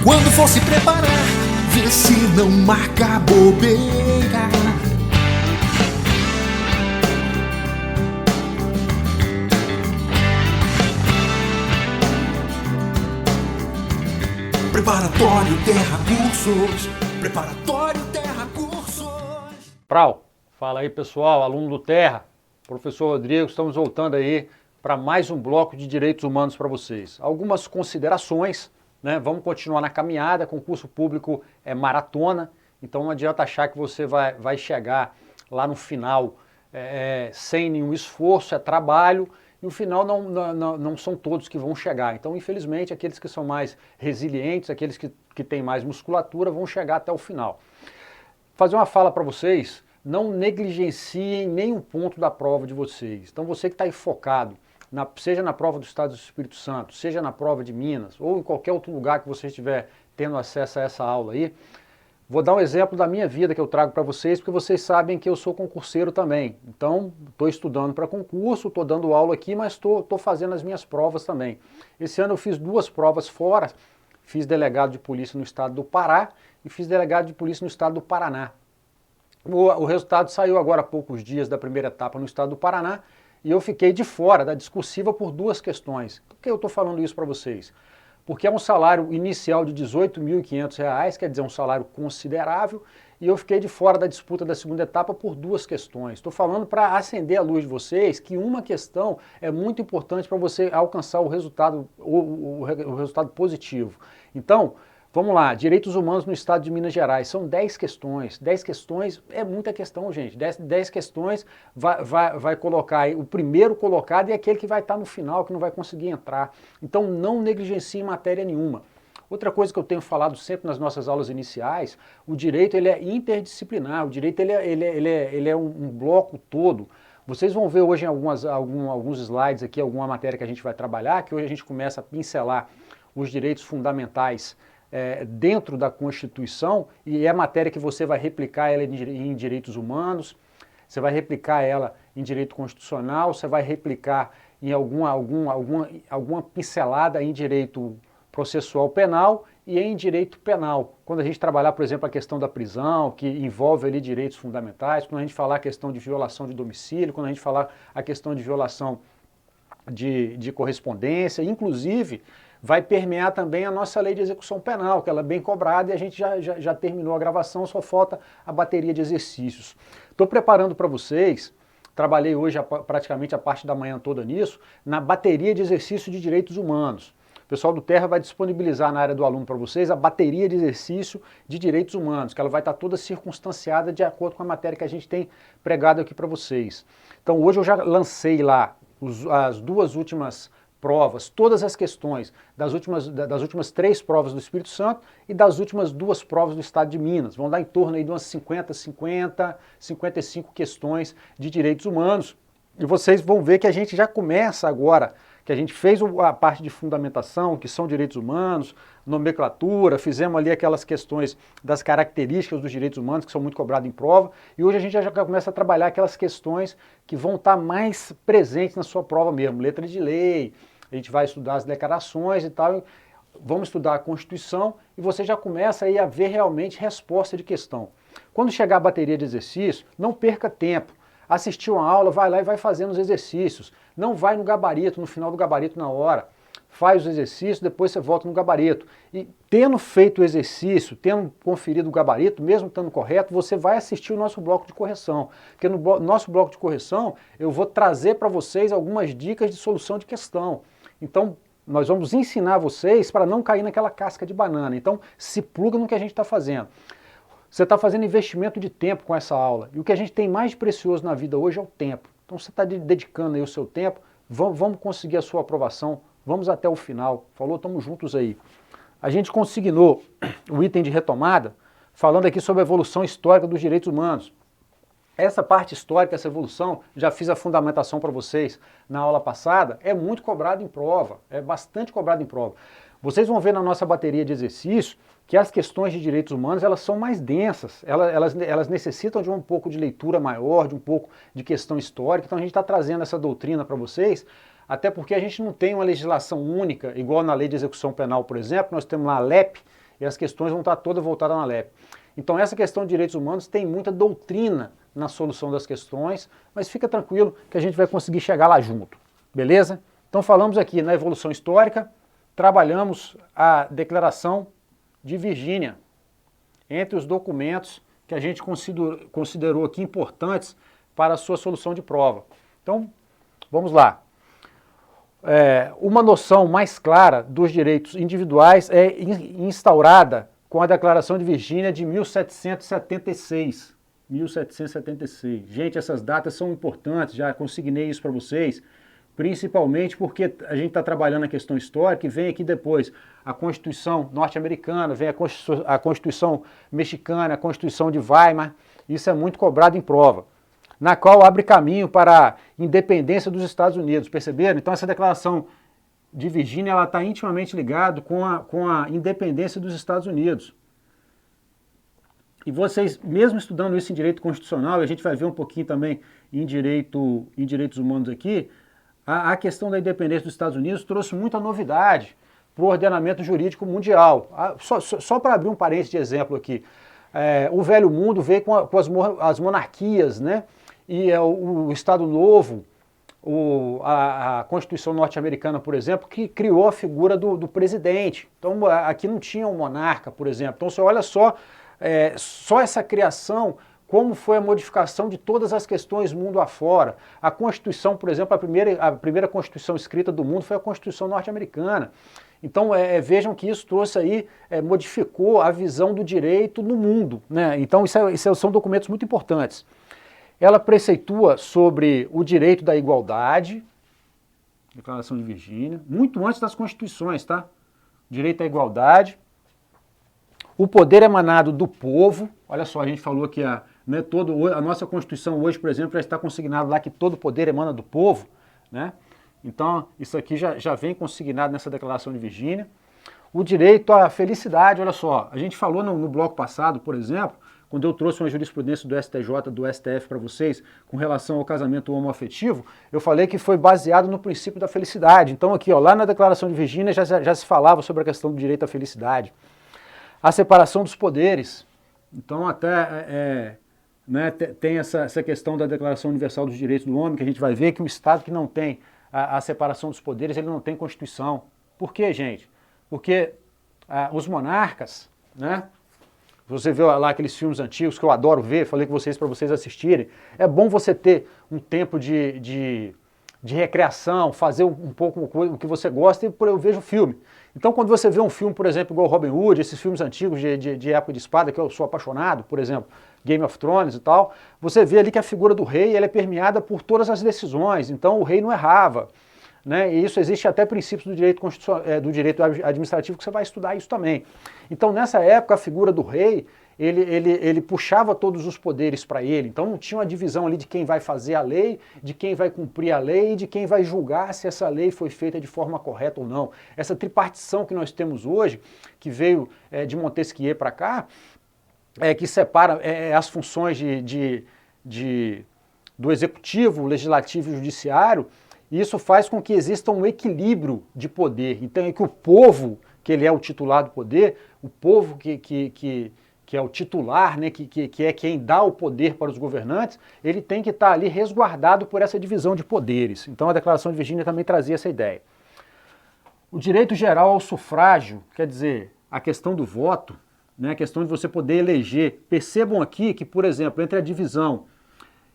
Quando for se preparar, vê se não marca bobeira. Preparatório Terra Cursos. Preparatório Terra Cursos. Prau, fala aí pessoal, aluno do Terra, professor Rodrigo, estamos voltando aí para mais um bloco de direitos humanos para vocês. Algumas considerações, né? Vamos continuar na caminhada, concurso público é maratona, então não adianta achar que você vai chegar lá no final sem nenhum esforço, é trabalho, e no final não são todos que vão chegar. Então, infelizmente, aqueles que são mais resilientes, aqueles que têm mais musculatura, vão chegar até o final. Fazer uma fala para vocês, não negligenciem nenhum ponto da prova de vocês. Então você que está aí focado, seja na prova do Estado do Espírito Santo, seja na prova de Minas, ou em qualquer outro lugar que você estiver tendo acesso a essa aula aí, vou dar um exemplo da minha vida que eu trago para vocês, porque vocês sabem que eu sou concurseiro também. Então, estou estudando para concurso, estou dando aula aqui, mas estou fazendo as minha provas também. Esse ano eu fiz 2 provas fora, fiz delegado de polícia no estado do Pará e fiz delegado de polícia no estado do Paraná. O resultado saiu agora há poucos dias da primeira etapa no estado do Paraná e eu fiquei de fora da discursiva por 2 questões. Por que eu estou falando isso para vocês? Porque é um salário inicial de R$ 18.500, quer dizer, um salário considerável, e eu fiquei de fora da disputa da segunda etapa por 2 questões. Estou falando para acender a luz de vocês que uma questão é muito importante para você alcançar o resultado positivo. Então, vamos lá, direitos humanos no estado de Minas Gerais, são 10 questões. 10 questões é muita questão, gente. 10 questões vai colocar aí, o primeiro colocado é aquele que vai estar no final, que não vai conseguir entrar. Então não negligencie matéria nenhuma. Outra coisa que eu tenho falado sempre nas nossas aulas iniciais, o direito ele é interdisciplinar, o direito ele é um bloco todo. Vocês vão ver hoje em alguns slides aqui, alguma matéria que a gente vai trabalhar, que hoje a gente começa a pincelar os direitos fundamentais dentro da Constituição, e é a matéria que você vai replicar ela em direitos humanos, você vai replicar ela em direito constitucional, você vai replicar em alguma pincelada em direito processual penal e em direito penal. Quando a gente trabalhar, por exemplo, a questão da prisão, que envolve ali direitos fundamentais, quando a gente falar a questão de violação de domicílio, quando a gente falar a questão de violação de correspondência, inclusive vai permear também a nossa lei de execução penal, que ela é bem cobrada e a gente já terminou a gravação, só falta a bateria de exercícios. Estou preparando para vocês, trabalhei hoje praticamente a parte da manhã toda nisso, na bateria de exercício de direitos humanos. O pessoal do Terra vai disponibilizar na área do aluno para vocês a bateria de exercício de direitos humanos, que ela vai estar toda circunstanciada de acordo com a matéria que a gente tem pregado aqui para vocês. Então hoje eu já lancei lá as 2 últimas provas, todas as questões das últimas 3 provas do Espírito Santo e das últimas 2 provas do estado de Minas. Vão dar em torno aí de umas 55 questões de direitos humanos. E vocês vão ver que a gente já começa agora, que a gente fez a parte de fundamentação, que são direitos humanos, nomenclatura, fizemos ali aquelas questões das características dos direitos humanos, que são muito cobrados em prova, e hoje a gente já começa a trabalhar aquelas questões que vão estar mais presentes na sua prova mesmo, letra de lei, a gente vai estudar as declarações e tal, vamos estudar a Constituição e você já começa aí a ver realmente resposta de questão. Quando chegar a bateria de exercício, não perca tempo. Assistiu a aula, vai lá e vai fazendo os exercícios. Não vai no gabarito, no final do gabarito na hora. Faz os exercícios, depois você volta no gabarito. E tendo feito o exercício, tendo conferido o gabarito, mesmo estando correto, você vai assistir o nosso bloco de correção. Porque no nosso bloco de correção, eu vou trazer para vocês algumas dicas de solução de questão. Então, nós vamos ensinar vocês para não cair naquela casca de banana. Então, se pluga no que a gente está fazendo. Você está fazendo investimento de tempo com essa aula. E o que a gente tem mais de precioso na vida hoje é o tempo. Então, você está dedicando aí o seu tempo, vamos conseguir a sua aprovação, vamos até o final. Falou, estamos juntos aí. A gente consignou o item de retomada, falando aqui sobre a evolução histórica dos direitos humanos. Essa parte histórica, essa evolução, já fiz a fundamentação para vocês na aula passada, é muito cobrado em prova, é bastante cobrado em prova. Vocês vão ver na nossa bateria de exercício que as questões de direitos humanos elas são mais densas, elas necessitam de um pouco de leitura maior, de um pouco de questão histórica, então a gente está trazendo essa doutrina para vocês, até porque a gente não tem uma legislação única, igual na lei de execução penal, por exemplo, nós temos lá a LEP, e as questões vão estar todas voltadas na LEP. Então essa questão de direitos humanos tem muita doutrina na solução das questões, mas fica tranquilo que a gente vai conseguir chegar lá junto, beleza? Então falamos aqui na evolução histórica, trabalhamos a Declaração de Virgínia, entre os documentos que a gente considerou aqui importantes para a sua solução de prova. Então, vamos lá. Uma noção mais clara dos direitos individuais é instaurada com a Declaração de Virgínia de 1776. 1776. Gente, essas datas são importantes, já consignei isso para vocês, principalmente porque a gente está trabalhando a questão histórica e vem aqui depois a Constituição norte-americana, vem a Constituição mexicana, a Constituição de Weimar, isso é muito cobrado em prova, na qual abre caminho para a independência dos Estados Unidos, perceberam? Então essa Declaração de Virgínia ela está intimamente ligada com a independência dos Estados Unidos. E vocês, mesmo estudando isso em direito constitucional, e a gente vai ver um pouquinho também em direitos humanos aqui, a questão da independência dos Estados Unidos trouxe muita novidade para o ordenamento jurídico mundial. Só para abrir um parênteses de exemplo aqui, o Velho Mundo veio com as monarquias, né? E o Estado Novo, a Constituição norte-americana, por exemplo, que criou a figura do presidente. Então aqui não tinha um monarca, por exemplo. Então você olha só essa criação, como foi a modificação de todas as questões mundo afora. A Constituição, por exemplo, a primeira Constituição escrita do mundo foi a Constituição norte-americana. Então vejam que isso trouxe aí, modificou a visão do direito no mundo, né? Então isso são documentos muito importantes. Ela preceitua sobre o direito da igualdade, Declaração de Virgínia, muito antes das constituições, tá? Direito à igualdade. O poder emanado do povo, olha só, a gente falou que a nossa Constituição hoje, por exemplo, já está consignado lá que todo poder emana do povo, né? Então, isso aqui já vem consignado nessa Declaração de Virgínia. O direito à felicidade, olha só, a gente falou no bloco passado, por exemplo, quando eu trouxe uma jurisprudência do STJ, do STF para vocês, com relação ao casamento homoafetivo, eu falei que foi baseado no princípio da felicidade. Então aqui, ó, lá na Declaração de Virgínia já se falava sobre a questão do direito à felicidade. A separação dos poderes. Então até tem essa questão da Declaração Universal dos Direitos do Homem, que a gente vai ver que o Estado que não tem a separação dos poderes, ele não tem Constituição. Por quê, gente? Porque os monarcas, né? Você vê lá aqueles filmes antigos que eu adoro ver, falei com vocês para vocês assistirem. É bom você ter um tempo de recreação, fazer um pouco o que você gosta, e eu vejo filme. Então quando você vê um filme, por exemplo, igual Robin Hood, esses filmes antigos de época de espada, que eu sou apaixonado, por exemplo, Game of Thrones e tal, você vê ali que a figura do rei ela é permeada por todas as decisões, então o rei não errava. Né? E isso existe até princípios do direito do direito administrativo, que você vai estudar isso também. Então nessa época a figura do rei, ele puxava todos os poderes para ele, então não tinha uma divisão ali de quem vai fazer a lei, de quem vai cumprir a lei e de quem vai julgar se essa lei foi feita de forma correta ou não. Essa tripartição que nós temos hoje, que veio de Montesquieu para cá, que separa as funções do executivo, legislativo e judiciário. E isso faz com que exista um equilíbrio de poder. Então é que o povo, que ele é o titular do poder, o povo que é o titular, né, que é quem dá o poder para os governantes, ele tem que estar ali resguardado por essa divisão de poderes. Então a Declaração de Virgínia também trazia essa ideia. O direito geral ao sufrágio, quer dizer, a questão do voto, né, a questão de você poder eleger. Percebam aqui que, por exemplo, entre a divisão,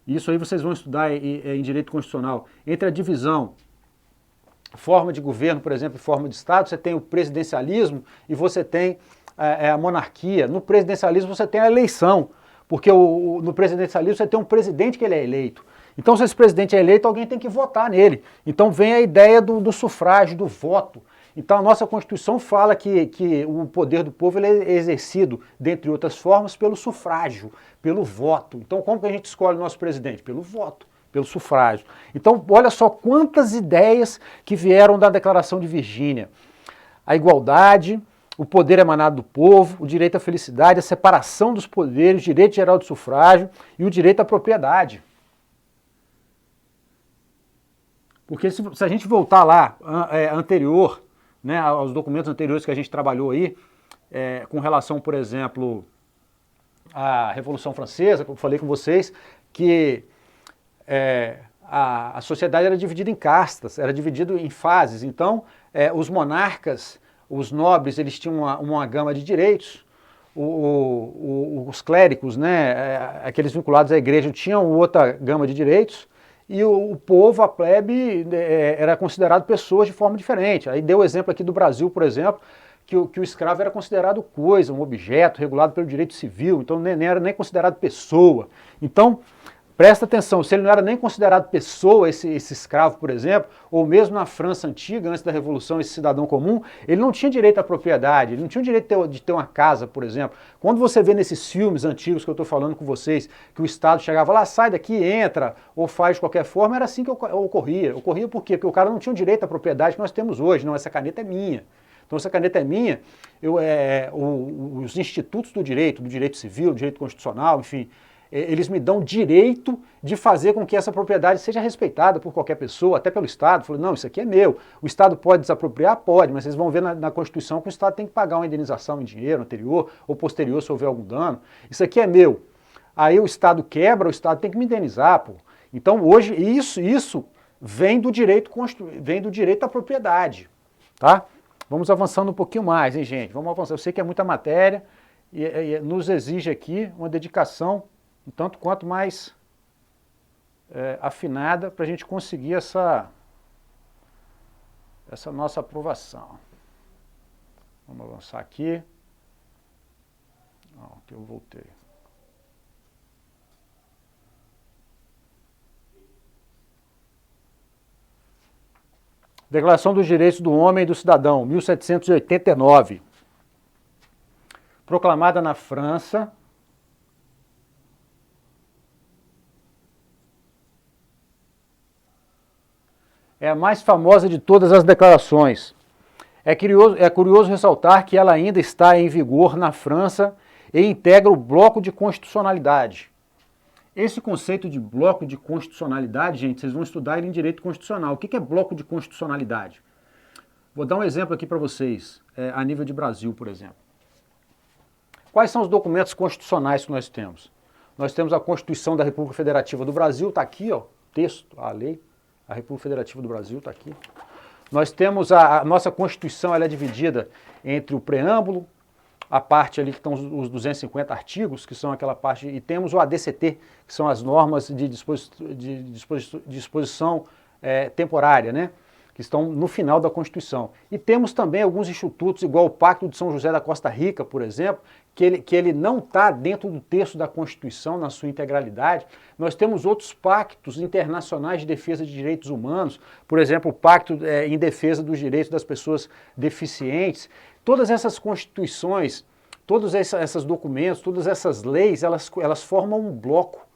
isso aí vocês vão estudar em direito constitucional, entre a divisão, forma de governo, por exemplo, e forma de Estado, você tem o presidencialismo e você tem a monarquia. No presidencialismo você tem a eleição, porque no presidencialismo você tem um presidente que ele é eleito. Então se esse presidente é eleito, alguém tem que votar nele. Então vem a ideia do sufrágio, do voto. Então a nossa Constituição fala que o poder do povo ele é exercido, dentre outras formas, pelo sufrágio, pelo voto. Então como que a gente escolhe o nosso presidente? Pelo voto, pelo sufrágio. Então olha só quantas ideias que vieram da Declaração de Virgínia. A igualdade, o poder emanado do povo, o direito à felicidade, a separação dos poderes, o direito geral de sufrágio e o direito à propriedade. Porque se a gente voltar lá, anterior, né, aos documentos anteriores que a gente trabalhou aí, com relação, por exemplo, à Revolução Francesa, como eu falei com vocês, que a sociedade era dividida em castas, era dividida em fases. Então, os monarcas, os nobres, eles tinham uma gama de direitos, os clérigos, né, aqueles vinculados à igreja, tinham outra gama de direitos, e o povo, a plebe, era considerado pessoas de forma diferente. Aí deu o exemplo aqui do Brasil, por exemplo, que o escravo era considerado coisa, um objeto regulado pelo direito civil, então nem era nem considerado pessoa. Então, presta atenção, se ele não era nem considerado pessoa, esse escravo, por exemplo, ou mesmo na França antiga, antes da Revolução, esse cidadão comum, ele não tinha direito à propriedade, ele não tinha o direito de ter uma casa, por exemplo. Quando você vê nesses filmes antigos que eu estou falando com vocês, que o Estado chegava lá, sai daqui, entra, ou faz de qualquer forma, era assim que ocorria. Ocorria por quê? Porque o cara não tinha o direito à propriedade que nós temos hoje. Não, essa caneta é minha. Então, essa caneta é minha, os institutos do direito civil, do direito constitucional, enfim, eles me dão direito de fazer com que essa propriedade seja respeitada por qualquer pessoa, até pelo Estado. Falei, não, isso aqui é meu. O Estado pode desapropriar? Pode, mas vocês vão ver na Constituição que o Estado tem que pagar uma indenização em dinheiro anterior ou posterior se houver algum dano. Isso aqui é meu. Aí o Estado quebra, o Estado tem que me indenizar, pô. Então hoje isso vem do direito à propriedade, tá? Vamos avançando um pouquinho mais, hein, gente? Vamos avançar. Eu sei que é muita matéria e nos exige aqui uma dedicação um tanto quanto mais afinada para a gente conseguir essa nossa aprovação. Vamos avançar aqui. Aqui eu voltei. Declaração dos Direitos do Homem e do Cidadão, 1789. Proclamada na França. É a mais famosa de todas as declarações. É curioso ressaltar que ela ainda está em vigor na França e integra o bloco de constitucionalidade. Esse conceito de bloco de constitucionalidade, gente, vocês vão estudar ele em direito constitucional. O que é bloco de constitucionalidade? Vou dar um exemplo aqui para vocês, a nível de Brasil, por exemplo. Quais são os documentos constitucionais que nós temos? Nós temos a Constituição da República Federativa do Brasil, está aqui, ó, texto, a lei, a República Federativa do Brasil está aqui. Nós temos a nossa Constituição, ela é dividida entre o preâmbulo, a parte ali que estão os 250 artigos, que são aquela parte, e temos o ADCT, que são as normas de disposição temporária, né? Que estão no final da Constituição. E temos também alguns institutos, igual o Pacto de São José da Costa Rica, por exemplo, que ele não está dentro do texto da Constituição na sua integralidade. Nós temos outros pactos internacionais de defesa de direitos humanos, por exemplo, o Pacto em defesa dos direitos das pessoas deficientes. Todas essas constituições, todos esses documentos, todas essas leis, elas formam um bloco.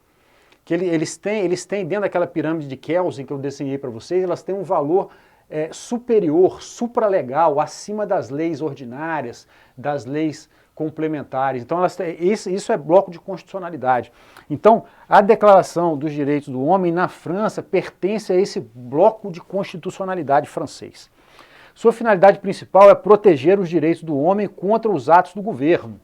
Que eles têm dentro daquela pirâmide de Kelsen que eu desenhei para vocês, elas têm um valor superior, supralegal, acima das leis ordinárias, das leis complementares. Então, isso é bloco de constitucionalidade. Então, a Declaração dos Direitos do Homem na França pertence a esse bloco de constitucionalidade francês. Sua finalidade principal é proteger os direitos do homem contra os atos do governo.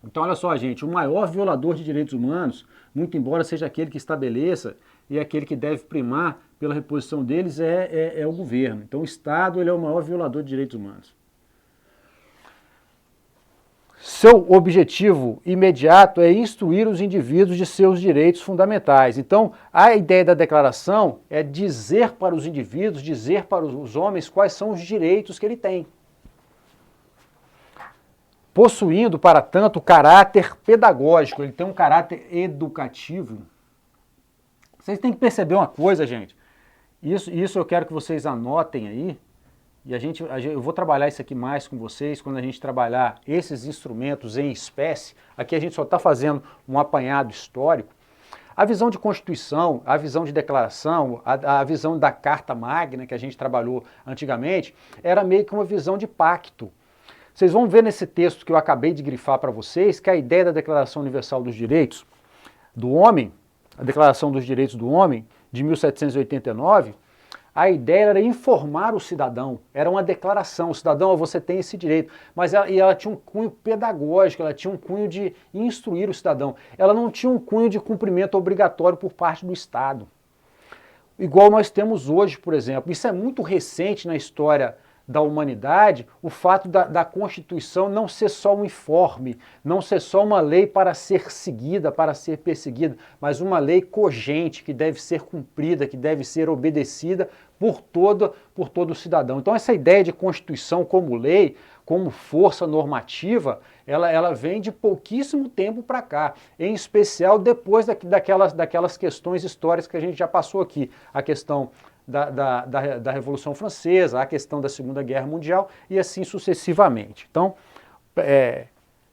Então, olha só, gente, o maior violador de direitos humanos, muito embora seja aquele que estabeleça e aquele que deve primar pela reposição deles, é o governo. Então, o Estado ele é o maior violador de direitos humanos. Seu objetivo imediato é instruir os indivíduos de seus direitos fundamentais. Então, a ideia da declaração é dizer para os indivíduos, dizer para os homens quais são os direitos que ele tem. Possuindo, para tanto, caráter pedagógico, ele tem um caráter educativo. Vocês têm que perceber uma coisa, gente. Isso eu quero que vocês anotem aí. E eu vou trabalhar isso aqui mais com vocês quando a gente trabalhar esses instrumentos em espécie. Aqui a gente só está fazendo um apanhado histórico. A visão de Constituição, a visão de declaração, a visão da Carta Magna que a gente trabalhou antigamente, era meio que uma visão de pacto. Vocês vão ver nesse texto que eu acabei de grifar para vocês que a ideia da Declaração Universal dos Direitos do Homem, a Declaração dos Direitos do Homem, de 1789, A ideia era informar o cidadão, era uma declaração, o cidadão, você tem esse direito, mas ela tinha um cunho pedagógico, ela tinha um cunho de instruir o cidadão, ela não tinha um cunho de cumprimento obrigatório por parte do Estado. Igual nós temos hoje, por exemplo. Isso é muito recente na história da humanidade, o fato da Constituição não ser só um informe, não ser só uma lei para ser seguida, para ser perseguida, mas uma lei cogente, que deve ser cumprida, que deve ser obedecida por todo cidadão. Então essa ideia de Constituição como lei, como força normativa, ela vem de pouquíssimo tempo para cá, em especial depois daquelas questões históricas que a gente já passou aqui, a questão da Revolução Francesa, a questão da Segunda Guerra Mundial e assim sucessivamente. Então,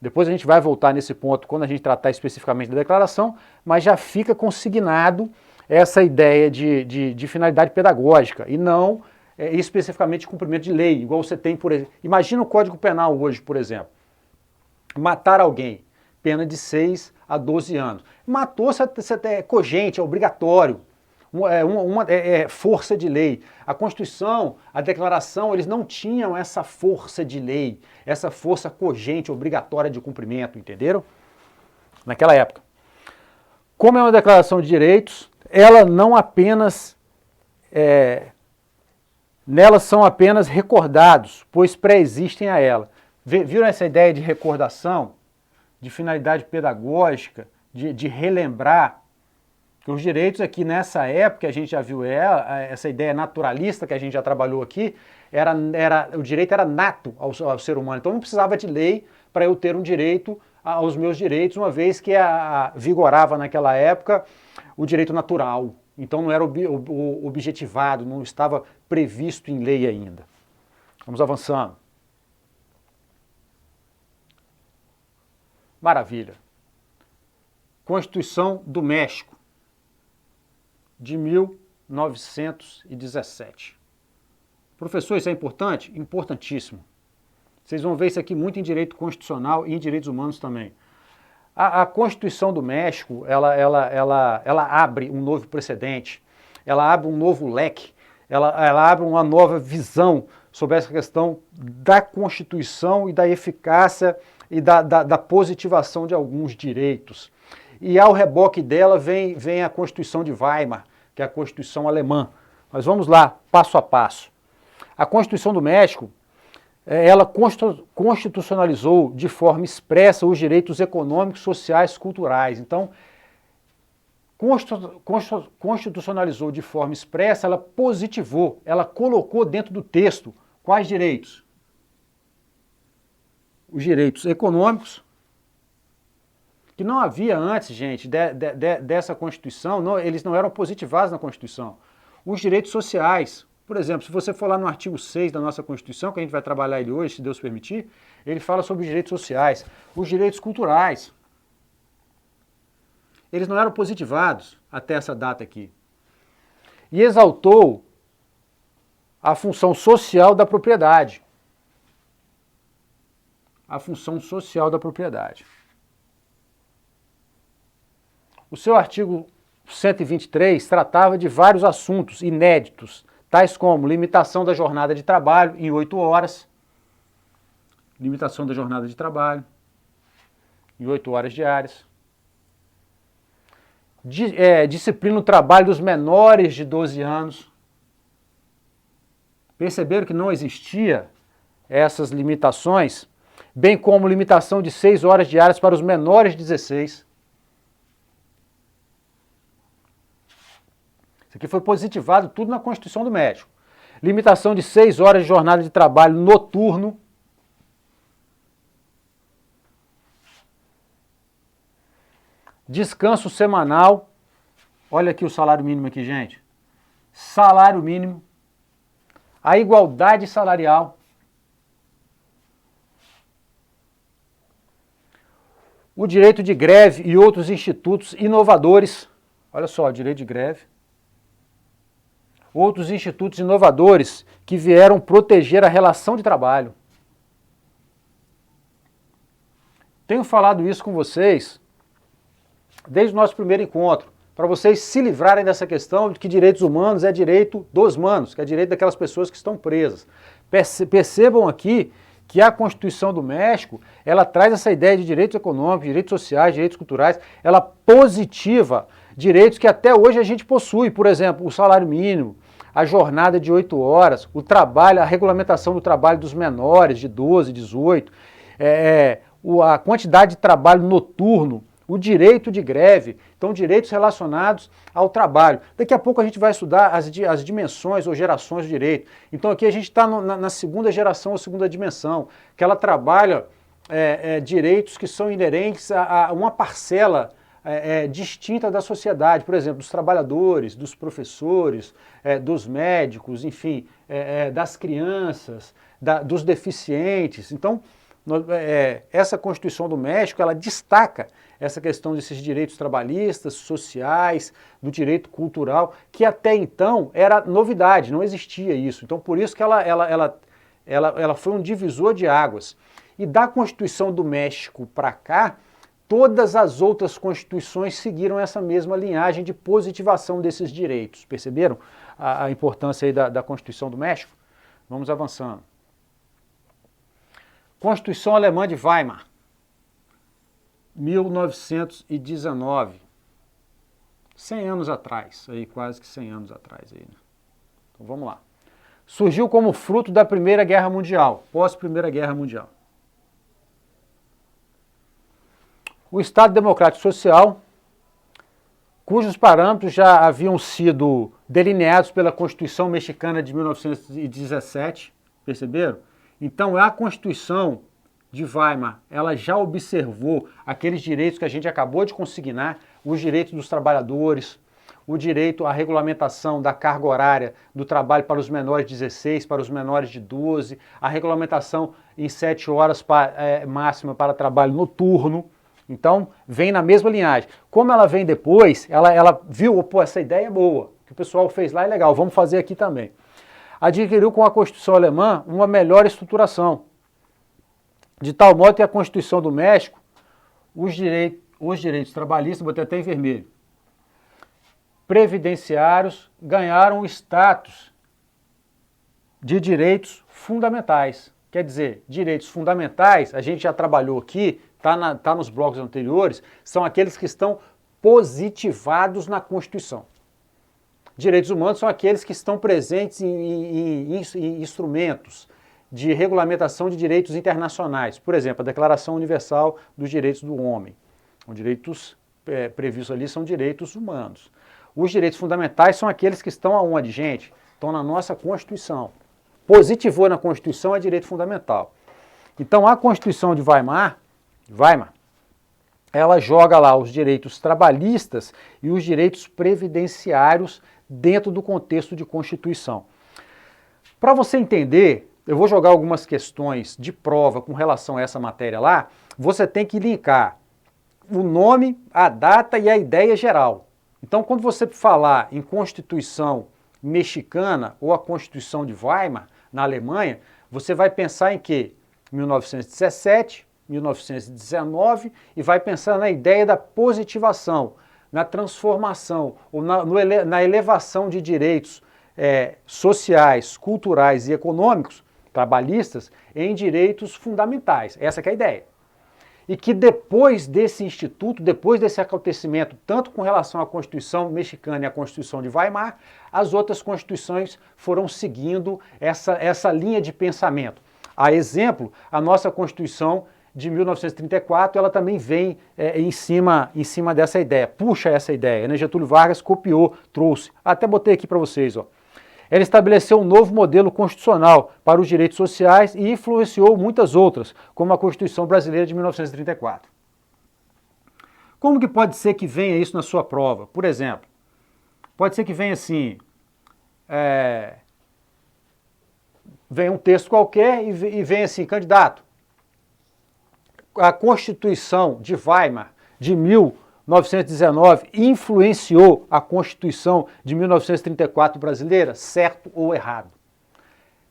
depois a gente vai voltar nesse ponto quando a gente tratar especificamente da declaração, mas já fica consignado essa ideia de finalidade pedagógica e não especificamente cumprimento de lei, igual você tem, por exemplo. Imagina o Código Penal hoje, por exemplo. Matar alguém, pena de 6 a 12 anos. Matou, você é cogente, é obrigatório. É força de lei. A Constituição, a Declaração, eles não tinham essa força de lei, essa força cogente, obrigatória de cumprimento, entenderam? Naquela época. Como é uma declaração de direitos, ela não apenas... nelas são apenas recordados, pois pré-existem a ela. Viram essa ideia de recordação, de finalidade pedagógica, de relembrar? Que os direitos aqui nessa época, a gente já viu essa ideia naturalista que a gente já trabalhou aqui, o direito era nato ao ser humano. Então não precisava de lei para eu ter um direito aos meus direitos, uma vez que vigorava naquela época o direito natural. Então não era objetivado, não estava previsto em lei ainda. Vamos avançando. Maravilha. Constituição do México, de 1917. Professor, isso é importante? Importantíssimo. Vocês vão ver isso aqui muito em direito constitucional e em direitos humanos também. A Constituição do México, ela abre um novo precedente, ela abre um novo leque, ela abre uma nova visão sobre essa questão da Constituição e da eficácia e da positivação de alguns direitos. E ao reboque dela vem a Constituição de Weimar, que é a Constituição alemã. Mas vamos lá, passo a passo. A Constituição do México, ela constitucionalizou de forma expressa os direitos econômicos, sociais, culturais. Então, constitucionalizou de forma expressa, ela positivou, ela colocou dentro do texto quais direitos? Os direitos econômicos, que não havia antes, gente, dessa Constituição, eles não eram positivados na Constituição. Os direitos sociais, por exemplo, se você for lá no artigo 6 da nossa Constituição, que a gente vai trabalhar ele hoje, se Deus permitir, ele fala sobre os direitos sociais. Os direitos culturais, eles não eram positivados até essa data aqui. E exaltou a função social da propriedade. A função social da propriedade. O seu artigo 123 tratava de vários assuntos inéditos, tais como limitação da jornada de trabalho em 8 horas, limitação da jornada de trabalho em 8 horas diárias, disciplina no trabalho dos menores de 12 anos. Perceberam que não existia essas limitações, bem como limitação de 6 horas diárias para os menores de 16. Isso aqui foi positivado tudo na Constituição do México. Limitação de 6 horas de jornada de trabalho noturno. Descanso semanal. Olha aqui o salário mínimo aqui, gente. Salário mínimo. A igualdade salarial. O direito de greve e outros institutos inovadores. Olha só, o direito de greve. Outros institutos inovadores que vieram proteger a relação de trabalho. Tenho falado isso com vocês desde o nosso primeiro encontro, para vocês se livrarem dessa questão de que direitos humanos é direito dos manos, que é direito daquelas pessoas que estão presas. Percebam aqui que a Constituição do México, ela traz essa ideia de direitos econômicos, direitos sociais, direitos culturais, ela positiva direitos que até hoje a gente possui, por exemplo, o salário mínimo, a jornada de 8 horas, o trabalho, a regulamentação do trabalho dos menores de 12, 18, a quantidade de trabalho noturno, o direito de greve, então direitos relacionados ao trabalho. Daqui a pouco a gente vai estudar as dimensões ou gerações do direito. Então aqui a gente está na segunda geração ou segunda dimensão, que ela trabalha direitos que são inerentes a uma parcela distinta da sociedade, por exemplo, dos trabalhadores, dos professores, dos médicos, enfim, das crianças, dos deficientes. Então, essa Constituição do México, ela destaca essa questão desses direitos trabalhistas, sociais, do direito cultural, que até então era novidade, não existia isso. Então, por isso que ela foi um divisor de águas. E da Constituição do México para cá, todas as outras constituições seguiram essa mesma linhagem de positivação desses direitos. Perceberam a importância aí da Constituição do México? Vamos avançando. Constituição Alemã de Weimar, 1919, 100 anos atrás, aí quase que 100 anos atrás. Aí, né? Então vamos lá. Surgiu como fruto da Primeira Guerra Mundial, pós-Primeira Guerra Mundial. O Estado Democrático Social, cujos parâmetros já haviam sido delineados pela Constituição Mexicana de 1917, perceberam? Então a Constituição de Weimar, ela já observou aqueles direitos que a gente acabou de consignar, os direitos dos trabalhadores, o direito à regulamentação da carga horária do trabalho para os menores de 16, para os menores de 12, a regulamentação em 7 horas máxima para trabalho noturno. Então, vem na mesma linhagem. Como ela vem depois, ela viu, pô, essa ideia é boa, que o pessoal fez lá é legal, vamos fazer aqui também. Adquiriu com a Constituição Alemã uma melhor estruturação, de tal modo que a Constituição do México, os direitos trabalhistas, botei até em vermelho, previdenciários ganharam o status de direitos fundamentais. Quer dizer, direitos fundamentais, a gente já trabalhou aqui, tá nos blocos anteriores, são aqueles que estão positivados na Constituição. Direitos humanos são aqueles que estão presentes em instrumentos de regulamentação de direitos internacionais. Por exemplo, a Declaração Universal dos Direitos do Homem. Os direitos previstos ali são direitos humanos. Os direitos fundamentais são aqueles que estão aonde, gente? Estão na nossa Constituição. Positivou na Constituição é direito fundamental. Então a Constituição de Weimar, ela joga lá os direitos trabalhistas e os direitos previdenciários dentro do contexto de Constituição. Para você entender, eu vou jogar algumas questões de prova com relação a essa matéria lá, você tem que linkar o nome, a data e a ideia geral. Então, quando você falar em Constituição mexicana ou a Constituição de Weimar, na Alemanha, você vai pensar em quê? 1917, 1919 e vai pensar na ideia da positivação, na transformação ou na elevação de direitos sociais, culturais e econômicos, trabalhistas, em direitos fundamentais. Essa que é a ideia. E que depois desse instituto, depois desse acontecimento, tanto com relação à Constituição mexicana e à Constituição de Weimar, as outras constituições foram seguindo essa linha de pensamento. A exemplo, a nossa Constituição de 1934, ela também vem em cima dessa ideia, puxa essa ideia, né? Getúlio Vargas copiou, trouxe, até botei aqui para vocês, ó. Ela estabeleceu um novo modelo constitucional para os direitos sociais e influenciou muitas outras, como a Constituição Brasileira de 1934. Como que pode ser que venha isso na sua prova? Por exemplo, pode ser que venha assim, vem um texto qualquer e vem assim, candidato, a Constituição de Weimar de 1919 influenciou a Constituição de 1934 brasileira, certo ou errado?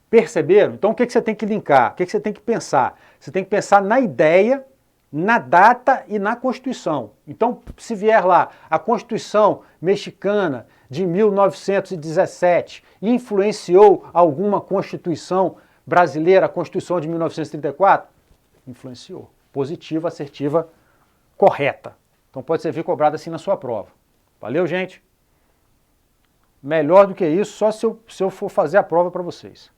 Perceberam? Então o que você tem que linkar? O que você tem que pensar? Você tem que pensar na ideia na data e na Constituição. Então, se vier lá a Constituição mexicana de 1917 influenciou alguma Constituição brasileira, a Constituição de 1934? Influenciou. Positiva, assertiva, correta. Então pode ser vir cobrado assim na sua prova. Valeu, gente? Melhor do que isso, só se eu for fazer a prova para vocês.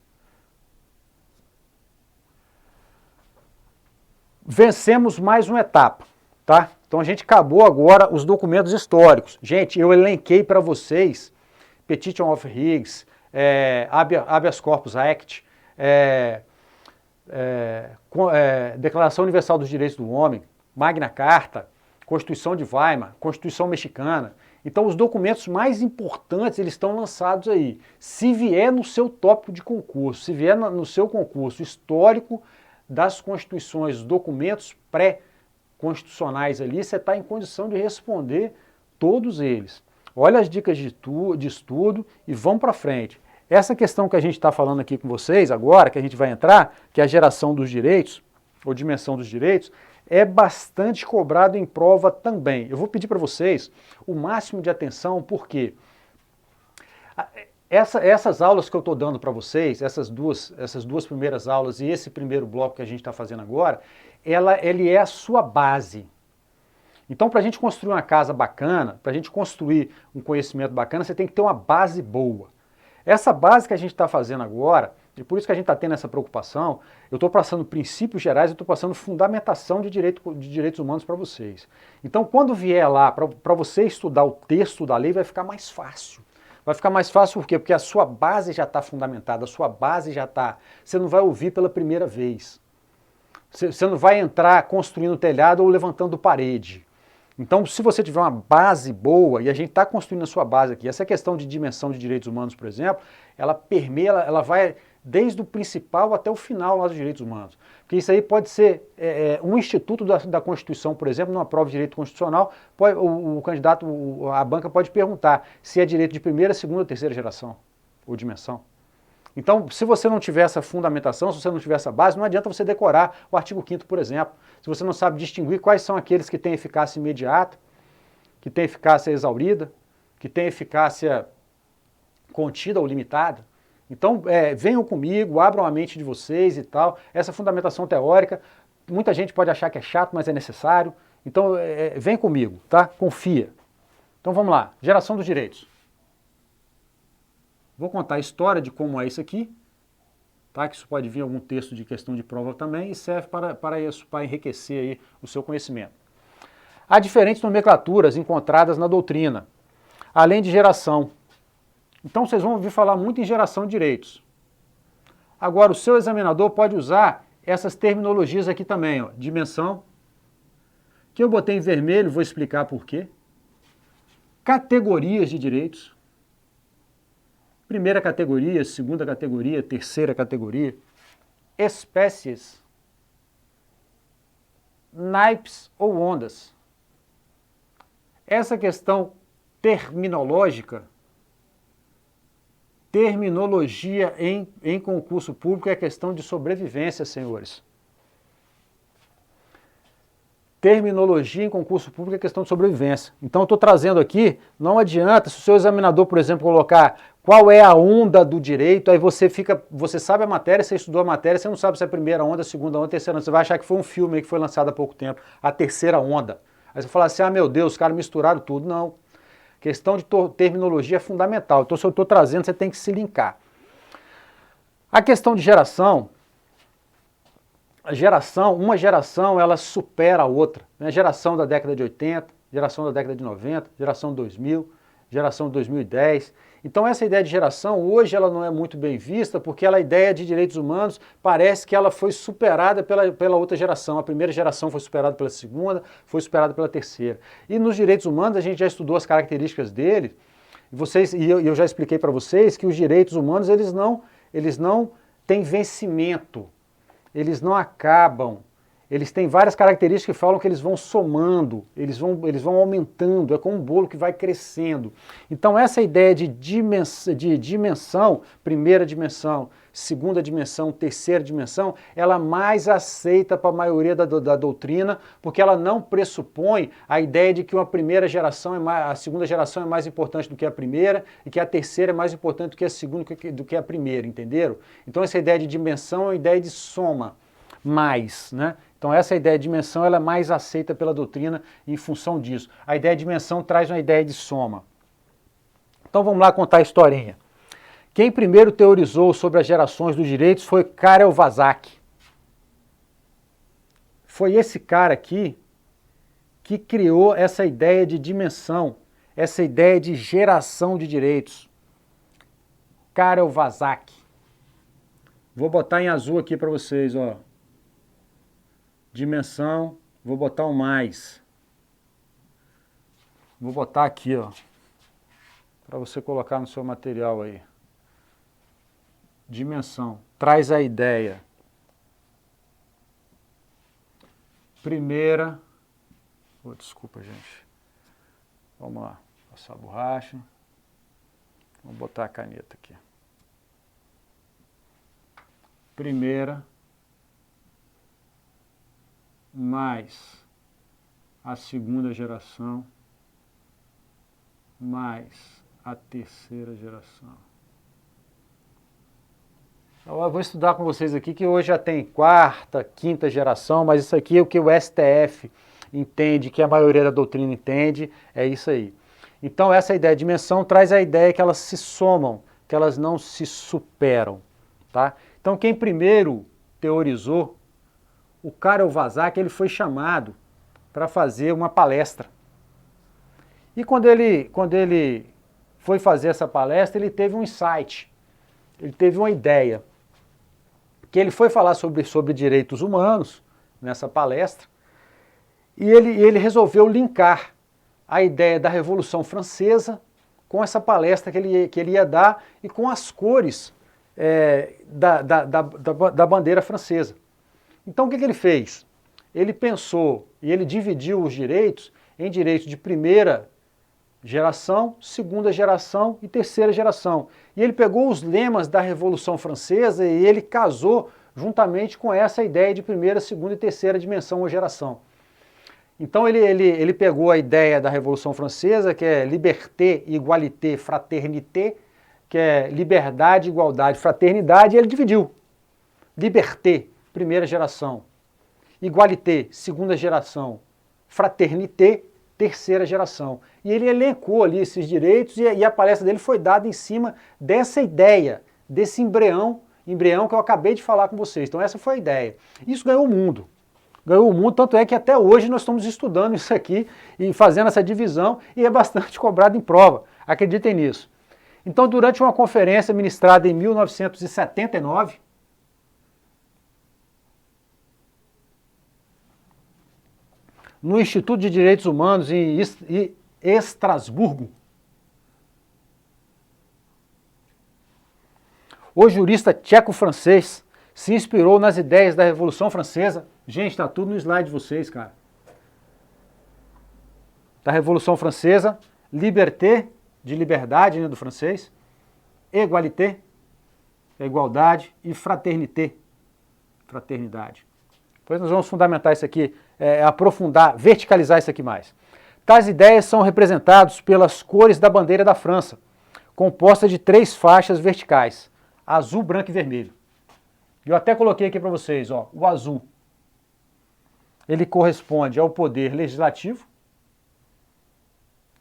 Vencemos mais uma etapa, tá? Então a gente acabou agora os documentos históricos. Gente, eu elenquei para vocês Petition of Higgs, Habeas Corpus Act, Declaração Universal dos Direitos do Homem, Magna Carta, Constituição de Weimar, Constituição Mexicana. Então os documentos mais importantes eles estão lançados aí. Se vier no seu tópico de concurso, se vier no seu concurso histórico das constituições, documentos pré-constitucionais ali, você está em condição de responder todos eles. Olha as dicas de estudo e vão para frente. Essa questão que a gente está falando aqui com vocês agora, que a gente vai entrar, que é a geração dos direitos, ou dimensão dos direitos, é bastante cobrado em prova também. Eu vou pedir para vocês o máximo de atenção, porque essas aulas que eu estou dando para vocês, essas duas primeiras aulas e esse primeiro bloco que a gente está fazendo agora, ele é a sua base. Então, para a gente construir uma casa bacana, para a gente construir um conhecimento bacana, você tem que ter uma base boa. Essa base que a gente está fazendo agora, e por isso que a gente está tendo essa preocupação, eu estou passando princípios gerais, eu estou passando fundamentação de direitos humanos para vocês. Então, quando vier lá, para você estudar o texto da lei, vai ficar mais fácil. Vai ficar mais fácil por quê? Porque a sua base já está fundamentada, a sua base já está... Você não vai ouvir pela primeira vez. Você não vai entrar construindo telhado ou levantando parede. Então, se você tiver uma base boa, e a gente está construindo a sua base aqui, essa questão de dimensão de direitos humanos, por exemplo, ela permeia, ela vai desde o principal até o final lá dos direitos humanos. Porque isso aí pode ser um instituto da Constituição, por exemplo, numa prova de direito constitucional, o candidato, a banca pode perguntar se é direito de primeira, segunda ou terceira geração, ou dimensão. Então, se você não tiver essa fundamentação, se você não tiver essa base, não adianta você decorar o artigo 5º, por exemplo. Se você não sabe distinguir quais são aqueles que têm eficácia imediata, que têm eficácia exaurida, que têm eficácia contida ou limitada. Então, venham comigo, abram a mente de vocês e tal. Essa fundamentação teórica, muita gente pode achar que é chato, mas é necessário. Então, vem comigo, tá? Confia. Então, vamos lá. Geração dos direitos. Vou contar a história de como é isso aqui, tá? Que isso pode vir algum texto de questão de prova também e serve para isso, para enriquecer aí o seu conhecimento. Há diferentes nomenclaturas encontradas na doutrina, além de geração. Então vocês vão ouvir falar muito em geração de direitos. Agora o seu examinador pode usar essas terminologias aqui também, ó, dimensão, que eu botei em vermelho, vou explicar por quê. Categorias de direitos. Primeira categoria, segunda categoria, terceira categoria, espécies, naipes ou ondas. Essa questão terminológica, terminologia em concurso público é questão de sobrevivência, senhores. Terminologia em concurso público é questão de sobrevivência. Então eu estou trazendo aqui, não adianta, se o seu examinador, por exemplo, colocar qual é a onda do direito, aí você sabe a matéria, você estudou a matéria, você não sabe se é a primeira onda, a segunda onda, a terceira onda, você vai achar que foi um filme aí que foi lançado há pouco tempo, a terceira onda. Aí você fala assim, ah meu Deus, os caras misturaram tudo. Não, questão de terminologia é fundamental, então se eu estou trazendo, você tem que se linkar. A questão de geração, uma geração ela supera a outra, né? Geração da década de 80, geração da década de 90, geração de 2000, geração de 2010. Então essa ideia de geração hoje ela não é muito bem vista porque a ideia de direitos humanos parece que ela foi superada pela outra geração. A primeira geração foi superada pela segunda, foi superada pela terceira. E nos direitos humanos a gente já estudou as características dele, e eu já expliquei para vocês que os direitos humanos eles não têm vencimento. Eles não acabam, Eles têm várias características que falam que eles vão somando, eles vão aumentando, é como um bolo que vai crescendo. Então essa ideia de dimensão, primeira dimensão, segunda dimensão, terceira dimensão, ela é mais aceita para a maioria da doutrina, porque ela não pressupõe a ideia de que uma primeira geração a segunda geração é mais importante do que a primeira e que a terceira é mais importante do que a segunda do que a primeira, entenderam? Então essa ideia de dimensão é uma ideia de soma, mais, né? Então essa ideia de dimensão ela é mais aceita pela doutrina em função disso. A ideia de dimensão traz uma ideia de soma. Então vamos lá contar a historinha. Quem primeiro teorizou sobre as gerações dos direitos foi Karel Vazak. Foi esse cara aqui que criou essa ideia de dimensão, essa ideia de geração de direitos. Karel Vazak. Vou botar em azul aqui para vocês, ó. Dimensão, vou botar um mais. Vou botar aqui, ó, para você colocar no seu material aí. Dimensão, traz a ideia. Primeira, desculpa, gente. Vamos lá, passar a borracha. Vou botar a caneta aqui. Primeira mais a segunda geração mais a terceira geração. Eu vou estudar com vocês aqui que hoje já tem quarta, quinta geração, mas isso aqui é o que o STF entende, que a maioria da doutrina entende, é isso aí. Então essa ideia de dimensão traz a ideia que elas se somam, que elas não se superam, tá? Então quem primeiro teorizou, o Karel Vazak, ele foi chamado para fazer uma palestra. E quando ele foi fazer essa palestra, ele teve um insight, ele teve uma ideia, que ele foi falar sobre direitos humanos nessa palestra, e ele resolveu linkar a ideia da Revolução Francesa com essa palestra que ele ia dar e com as cores da bandeira francesa. Então o que ele fez? Ele pensou e ele dividiu os direitos em direitos de primeira geração, segunda geração e terceira geração. E ele pegou os lemas da Revolução Francesa e ele casou juntamente com essa ideia de primeira, segunda e terceira dimensão ou geração. Então ele pegou a ideia da Revolução Francesa, que é liberté, égalité, fraternité, que é liberdade, igualdade, fraternidade, e ele dividiu. Liberté, primeira geração. Igualité, segunda geração. Fraternité, terceira geração. E ele elencou ali esses direitos e a palestra dele foi dada em cima dessa ideia, desse embrião que eu acabei de falar com vocês. Então essa foi a ideia. Isso ganhou o mundo. Ganhou o mundo, tanto é que até hoje nós estamos estudando isso aqui e fazendo essa divisão e é bastante cobrado em prova. Acreditem nisso. Então, durante uma conferência ministrada em 1979, no Instituto de Direitos Humanos em Estrasburgo, o jurista tcheco-francês se inspirou nas ideias da Revolução Francesa. Gente, está tudo no slide de vocês, cara. Da Revolução Francesa, liberté, de liberdade, né, do francês, égalité, igualdade, e fraternité, fraternidade. Depois nós vamos fundamentar isso aqui, aprofundar, verticalizar isso aqui mais. Tais ideias são representadas pelas cores da bandeira da França, composta de 3 faixas verticais, azul, branco e vermelho. Eu até coloquei aqui para vocês, ó, o azul, ele corresponde ao poder legislativo,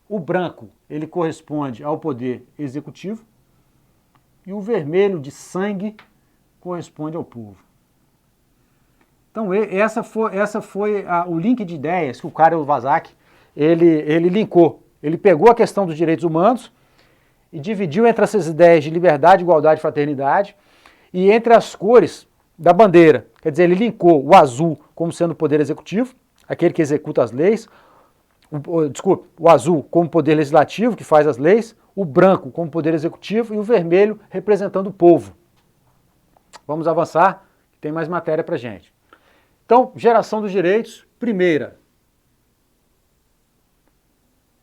o branco, ele corresponde ao poder executivo, e o vermelho de sangue corresponde ao povo. Então essa foi o link de ideias que o Karel Vazak ele linkou. Ele pegou a questão dos direitos humanos e dividiu entre essas ideias de liberdade, igualdade e fraternidade e entre as cores da bandeira. Quer dizer, ele linkou o azul como sendo o poder executivo, aquele que executa as leis, o azul como poder legislativo, que faz as leis, o branco como poder executivo e o vermelho representando o povo. Vamos avançar, tem mais matéria pra gente. Então, geração dos direitos, primeira.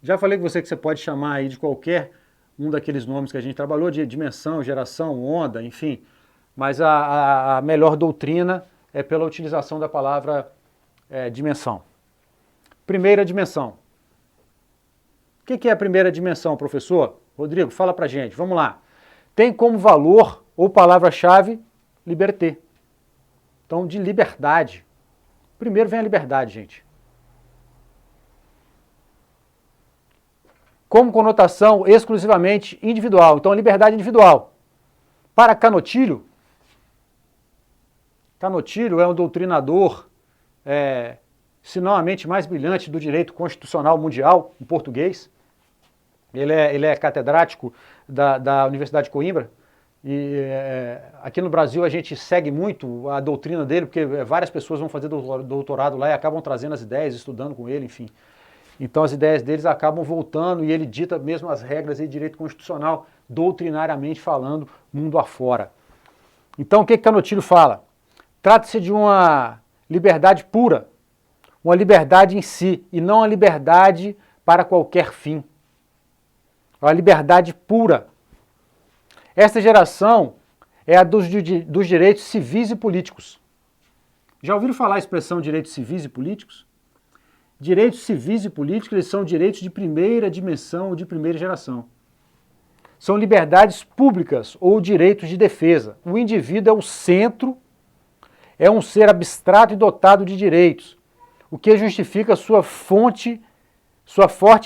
Já falei com você que você pode chamar aí de qualquer um daqueles nomes que a gente trabalhou, de dimensão, geração, onda, enfim. Mas a melhor doutrina é pela utilização da palavra dimensão. Primeira dimensão. O que é a primeira dimensão, professor? Rodrigo, fala pra gente, vamos lá. Tem como valor ou palavra-chave liberté. Então, de liberdade. Primeiro vem a liberdade, gente. Como conotação exclusivamente individual. Então, liberdade individual. Para Canotilho, Canotilho é um doutrinador, se não a mente mais brilhante do direito constitucional mundial, em português. Ele é catedrático da Universidade de Coimbra. E aqui no Brasil a gente segue muito a doutrina dele, porque várias pessoas vão fazer doutorado lá e acabam trazendo as ideias, estudando com ele, enfim. Então as ideias deles acabam voltando e ele dita mesmo as regras de direito constitucional, doutrinariamente falando, mundo afora. Então o que Canotilho fala? Trata-se de uma liberdade pura, uma liberdade em si, e não a liberdade para qualquer fim. A liberdade pura. Esta geração é a dos direitos civis e políticos. Já ouviram falar a expressão direitos civis e políticos? Direitos civis e políticos, eles são direitos de primeira dimensão ou de primeira geração. São liberdades públicas ou direitos de defesa. O indivíduo é o centro, é um ser abstrato e dotado de direitos, o que justifica sua forte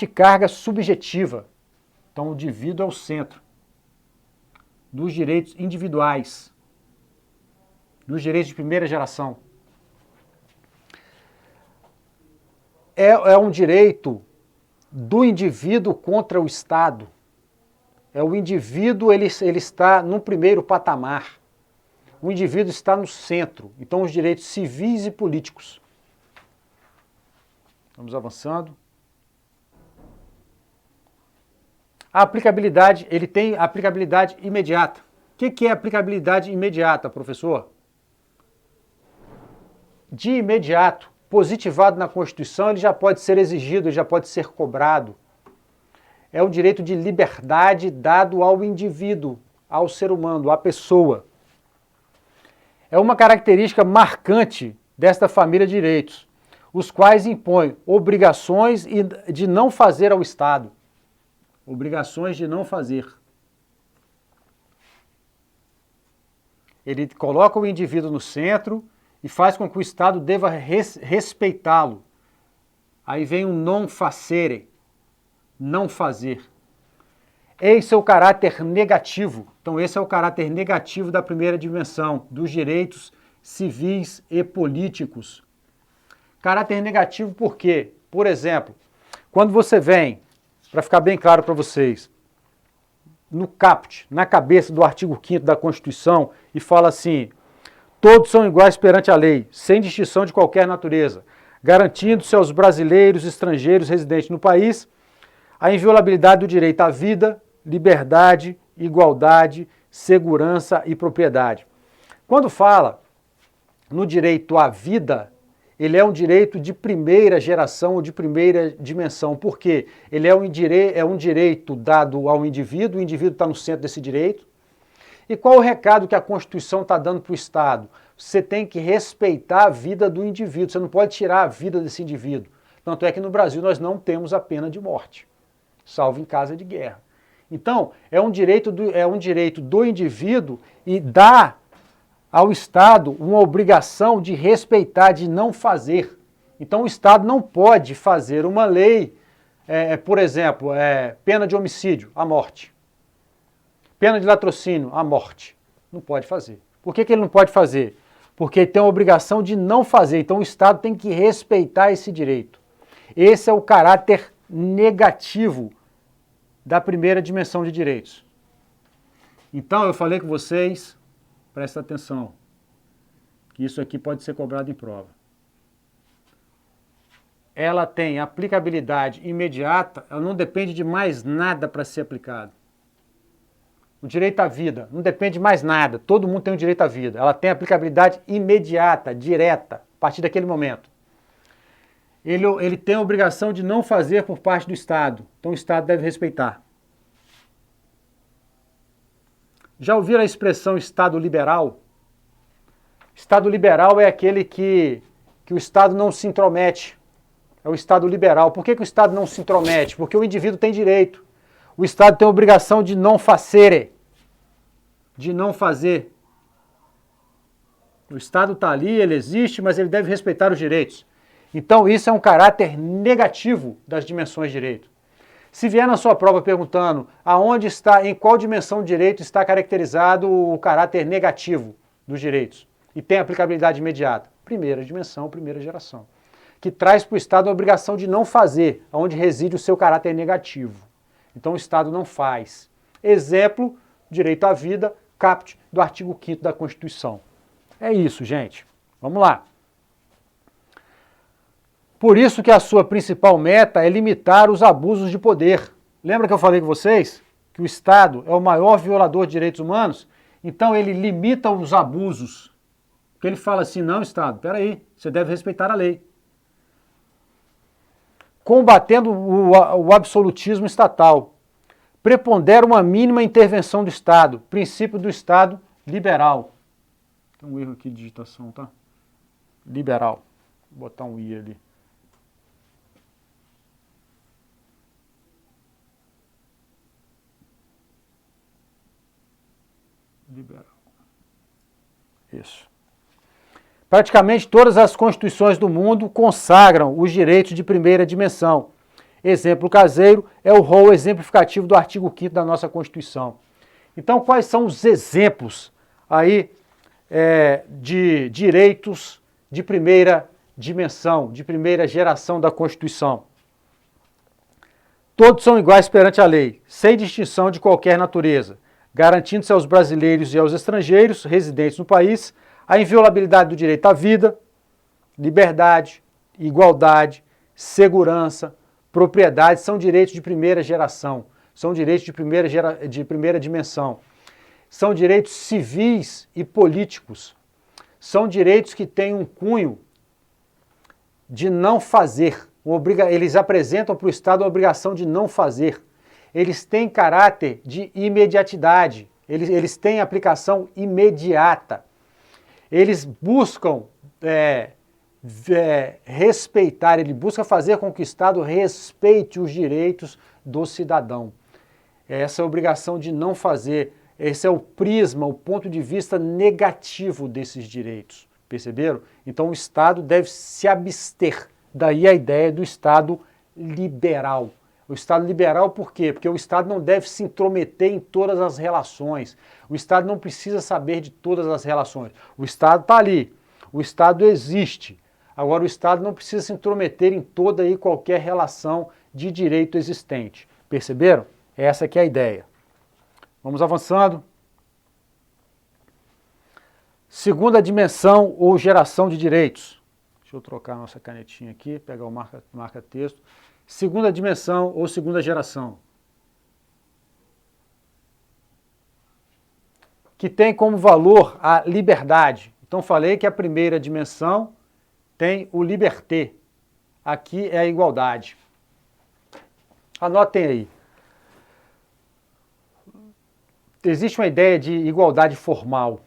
carga subjetiva. Então o indivíduo é o centro dos direitos individuais, dos direitos de primeira geração. É um direito do indivíduo contra o Estado. O indivíduo ele está no primeiro patamar. O indivíduo está no centro. Então, os direitos civis e políticos. Vamos avançando. A aplicabilidade, ele tem aplicabilidade imediata. O que é aplicabilidade imediata, professor? De imediato, positivado na Constituição, ele já pode ser exigido, ele já pode ser cobrado. É o direito de liberdade dado ao indivíduo, ao ser humano, à pessoa. É uma característica marcante desta família de direitos, os quais impõem obrigações de não fazer ao Estado. Obrigações de não fazer. Ele coloca o indivíduo no centro e faz com que o Estado deva respeitá-lo. Aí vem o non facere, não fazer. Esse é o caráter negativo. Então esse é o caráter negativo da primeira dimensão, dos direitos civis e políticos. Caráter negativo por quê? Por exemplo, quando você vem, para ficar bem claro para vocês, no caput, na cabeça do artigo 5º da Constituição, e fala assim: todos são iguais perante a lei, sem distinção de qualquer natureza, garantindo-se aos brasileiros e estrangeiros residentes no país a inviolabilidade do direito à vida, liberdade, igualdade, segurança e propriedade. Quando fala no direito à vida, ele é um direito de primeira geração ou de primeira dimensão. Por quê? Ele é um direito dado ao indivíduo, o indivíduo está no centro desse direito. E qual o recado que a Constituição está dando para o Estado? Você tem que respeitar a vida do indivíduo, você não pode tirar a vida desse indivíduo. Tanto é que no Brasil nós não temos a pena de morte, salvo em caso de guerra. Então, é um direito do indivíduo e dá ao Estado uma obrigação de respeitar, de não fazer. Então o Estado não pode fazer uma lei, por exemplo, pena de homicídio, a morte. Pena de latrocínio, a morte. Não pode fazer. Por que ele não pode fazer? Porque ele tem a obrigação de não fazer. Então o Estado tem que respeitar esse direito. Esse é o caráter negativo da primeira dimensão de direitos. Então eu falei com vocês, presta atenção, que isso aqui pode ser cobrado em prova. Ela tem aplicabilidade imediata, ela não depende de mais nada para ser aplicado. O direito à vida não depende de mais nada, todo mundo tem o direito à vida. Ela tem aplicabilidade imediata, direta. a partir daquele momento. Ele tem a obrigação de não fazer por parte do Estado. Então o Estado deve respeitar. Já ouviram a expressão Estado liberal? Estado liberal é aquele que o Estado não se intromete. É o Estado liberal. Por que o Estado não se intromete? Porque o indivíduo tem direito. O Estado tem a obrigação de não fazer. De não fazer. O Estado está ali, ele existe, mas ele deve respeitar os direitos. Então isso é um caráter negativo das dimensões de direito. Se vier na sua prova perguntando aonde está, em qual dimensão de direito está caracterizado o caráter negativo dos direitos e tem aplicabilidade imediata, primeira dimensão, primeira geração, que traz para o Estado a obrigação de não fazer, onde reside o seu caráter negativo. Então o Estado não faz. Exemplo, direito à vida, caput do artigo 5º da Constituição. É isso, gente. Vamos lá. Por isso que a sua principal meta é limitar os abusos de poder. Lembra que eu falei com vocês que o Estado é o maior violador de direitos humanos? Então ele limita os abusos. Porque ele fala assim, não, Estado, peraí, você deve respeitar a lei. Combatendo o absolutismo estatal. Prepondera uma mínima intervenção do Estado. Princípio do Estado liberal. Tem um erro aqui de digitação, tá? Liberal. Vou botar um I ali. Liberal. Isso. Praticamente todas as constituições do mundo consagram os direitos de primeira dimensão. Exemplo caseiro é o rol exemplificativo do artigo 5º da nossa Constituição. Então, quais são os exemplos aí de direitos de primeira dimensão, de primeira geração da Constituição? Todos são iguais perante a lei, sem distinção de qualquer natureza, garantindo-se aos brasileiros e aos estrangeiros residentes no país a inviolabilidade do direito à vida, liberdade, igualdade, segurança, propriedade, são direitos de primeira geração, são direitos de primeira dimensão, são direitos civis e políticos, são direitos que têm um cunho de não fazer, eles apresentam para o Estado a obrigação de não fazer, eles têm caráter de imediatidade, eles têm aplicação imediata, eles buscam respeitar, ele busca fazer com que o Estado respeite os direitos do cidadão. Essa é a obrigação de não fazer, esse é o prisma, o ponto de vista negativo desses direitos, perceberam? Então o Estado deve se abster, daí a ideia do Estado liberal. O Estado liberal por quê? Porque o Estado não deve se intrometer em todas as relações, o Estado não precisa saber de todas as relações, o Estado está ali, o Estado existe. Agora, o Estado não precisa se intrometer em toda e qualquer relação de direito existente. Perceberam? Essa que é a ideia. Vamos avançando. Segunda dimensão ou geração de direitos. Deixa eu trocar a nossa canetinha aqui, pegar o marca-texto. Segunda dimensão ou segunda geração. Que tem como valor a liberdade. Então, falei que a primeira dimensão tem o liberté. Aqui é a igualdade. Anotem aí. Existe uma ideia de igualdade formal.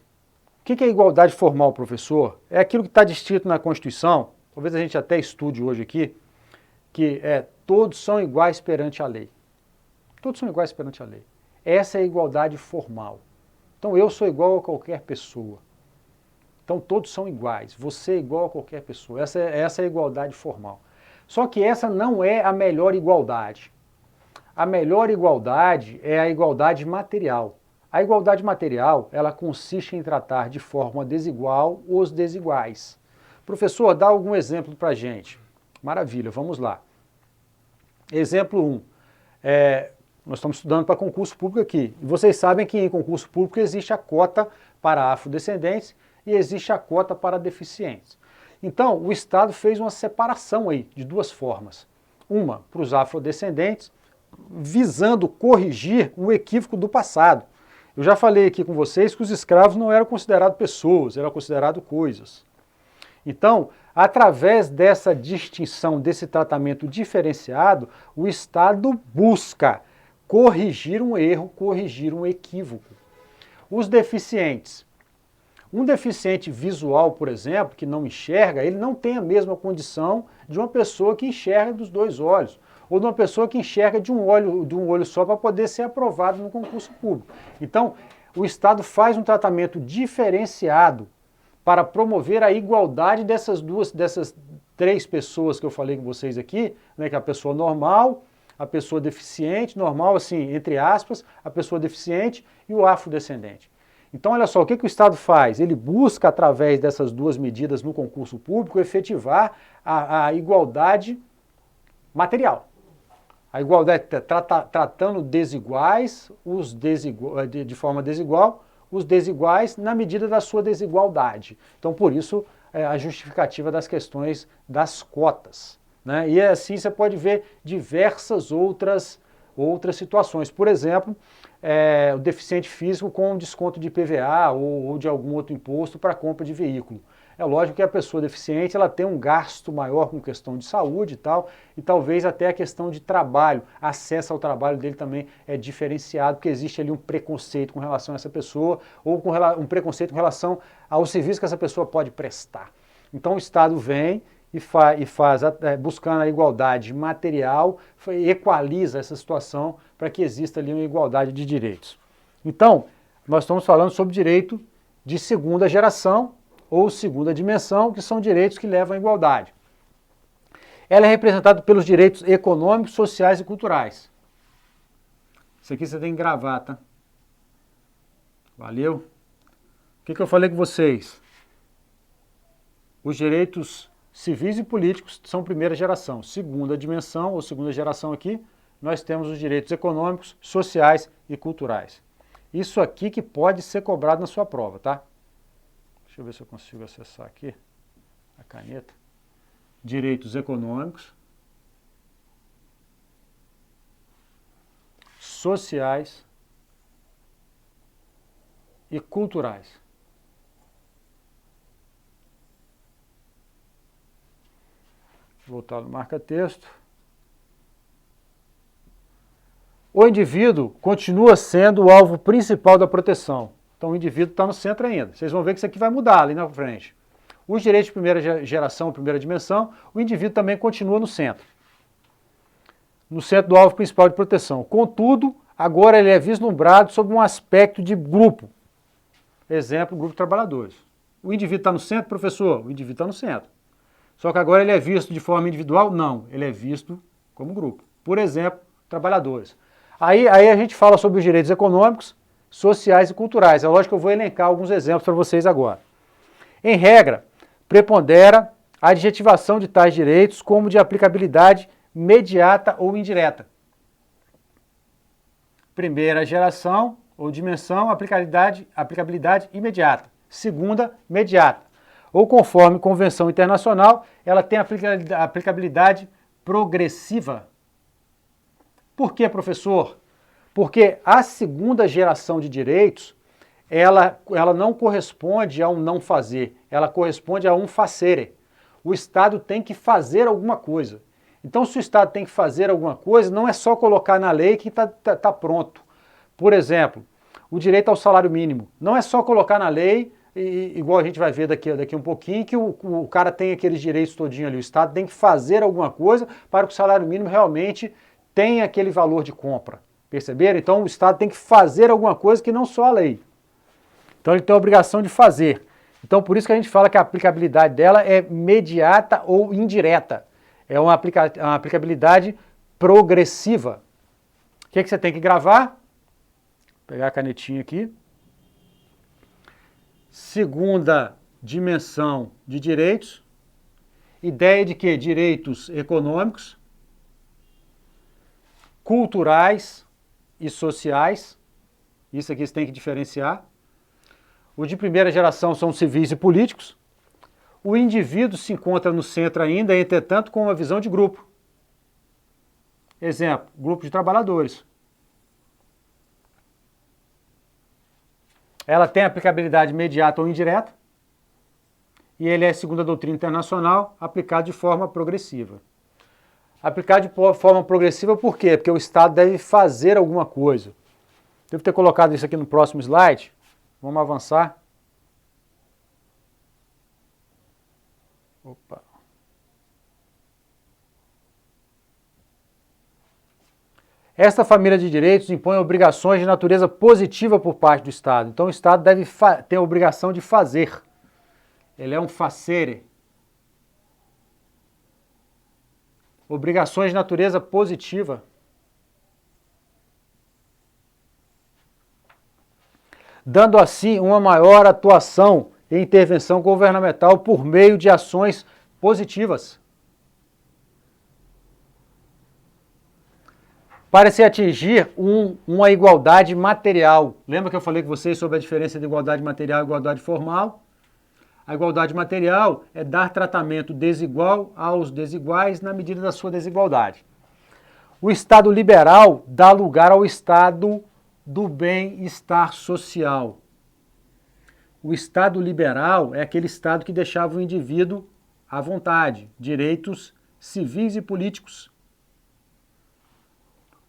O que é igualdade formal, professor? É aquilo que está descrito na Constituição, talvez a gente até estude hoje aqui, que todos são iguais perante a lei. Todos são iguais perante a lei. Essa é a igualdade formal. Então eu sou igual a qualquer pessoa. Então todos são iguais, você é igual a qualquer pessoa, essa é a igualdade formal. Só que essa não é a melhor igualdade. A melhor igualdade é a igualdade material. A igualdade material, ela consiste em tratar de forma desigual os desiguais. Professor, dá algum exemplo para a gente. Maravilha, vamos lá. Exemplo 1. Nós estamos estudando para concurso público aqui. E vocês sabem que em concurso público existe a cota para afrodescendentes e existe a cota para deficientes. Então, o Estado fez uma separação aí de duas formas. Uma para os afrodescendentes, visando corrigir um equívoco do passado. Eu já falei aqui com vocês que os escravos não eram considerados pessoas, eram considerados coisas. Então, através dessa distinção, desse tratamento diferenciado, o Estado busca corrigir um erro, corrigir um equívoco. Os deficientes. Um deficiente visual, por exemplo, que não enxerga, ele não tem a mesma condição de uma pessoa que enxerga dos dois olhos, ou de uma pessoa que enxerga de um olho só para poder ser aprovado no concurso público. Então, o Estado faz um tratamento diferenciado para promover a igualdade dessas três pessoas que eu falei com vocês aqui, né, que é a pessoa normal, a pessoa deficiente, normal assim, entre aspas, a pessoa deficiente e o afrodescendente. Então, olha só, o que o Estado faz? Ele busca, através dessas duas medidas no concurso público, efetivar a igualdade material. A igualdade tratando desiguais, de forma desigual, os desiguais na medida da sua desigualdade. Então, por isso, a justificativa das questões das cotas, né? E assim você pode ver diversas outras situações. Por exemplo, o deficiente físico com desconto de IPVA ou de algum outro imposto para compra de veículo. É lógico que a pessoa deficiente ela tem um gasto maior com questão de saúde e tal, e talvez até a questão de trabalho, acesso ao trabalho dele também é diferenciado, porque existe ali um preconceito com relação a essa pessoa, ou um preconceito com relação ao serviço que essa pessoa pode prestar. Então o Estado vem e faz buscando a igualdade material, equaliza essa situação para que exista ali uma igualdade de direitos. Então, nós estamos falando sobre direito de segunda geração, ou segunda dimensão, que são direitos que levam à igualdade. Ela é representada pelos direitos econômicos, sociais e culturais. Isso aqui você tem que gravar, tá? Valeu? O que eu falei com vocês? Os direitos civis e políticos são primeira geração. Segunda dimensão, ou segunda geração aqui, nós temos os direitos econômicos, sociais e culturais. Isso aqui que pode ser cobrado na sua prova, tá? Deixa eu ver se eu consigo acessar aqui a caneta. Direitos econômicos, sociais e culturais. Vou voltar no marca-texto. O indivíduo continua sendo o alvo principal da proteção. Então o indivíduo está no centro ainda. Vocês vão ver que isso aqui vai mudar ali na frente. Os direitos de primeira geração, primeira dimensão, o indivíduo também continua no centro. No centro do alvo principal de proteção. Contudo, agora ele é vislumbrado sob um aspecto de grupo. Exemplo, grupo de trabalhadores. O indivíduo está no centro, professor? O indivíduo está no centro. Só que agora ele é visto de forma individual? Não, ele é visto como grupo. Por exemplo, trabalhadores. Aí a gente fala sobre os direitos econômicos, sociais e culturais. É lógico que eu vou elencar alguns exemplos para vocês agora. Em regra, prepondera a adjetivação de tais direitos como de aplicabilidade imediata ou indireta. Primeira geração ou dimensão, aplicabilidade imediata. Segunda, imediata. Ou conforme convenção internacional, ela tem aplicabilidade progressiva. Por que, professor? Porque a segunda geração de direitos, ela não corresponde a um não fazer, ela corresponde a um facere. O Estado tem que fazer alguma coisa. Então, se o Estado tem que fazer alguma coisa, não é só colocar na lei que tá pronto. Por exemplo, o direito ao salário mínimo. Não é só colocar na lei, igual a gente vai ver daqui um pouquinho, que o cara tem aqueles direitos todinho ali. O Estado tem que fazer alguma coisa para que o salário mínimo realmente tenha aquele valor de compra. Perceberam? Então o Estado tem que fazer alguma coisa que não só a lei. Então ele tem a obrigação de fazer. Então por isso que a gente fala que a aplicabilidade dela é imediata ou indireta. É uma aplicabilidade progressiva. O que você tem que gravar? Vou pegar a canetinha aqui. Segunda dimensão de direitos. Ideia de que direitos econômicos, culturais e sociais, isso aqui você tem que diferenciar. Os de primeira geração são civis e políticos. O indivíduo se encontra no centro ainda, entretanto, com uma visão de grupo. Exemplo, grupo de trabalhadores. Ela tem aplicabilidade imediata ou indireta. e ele é, segundo a doutrina internacional, aplicado de forma progressiva. Aplicado de forma progressiva por quê? Porque o Estado deve fazer alguma coisa. Devo ter colocado isso aqui no próximo slide. Vamos avançar. Opa. Esta família de direitos impõe obrigações de natureza positiva por parte do Estado. Então o Estado deve ter a obrigação de fazer. Ele é um facere. Obrigações de natureza positiva. Dando assim uma maior atuação e intervenção governamental por meio de ações positivas. Para se atingir uma igualdade material. Lembra que eu falei com vocês sobre a diferença de igualdade material e igualdade formal? A igualdade material é dar tratamento desigual aos desiguais na medida da sua desigualdade. O Estado liberal dá lugar ao Estado do bem-estar social. O Estado liberal é aquele Estado que deixava o indivíduo à vontade, direitos civis e políticos.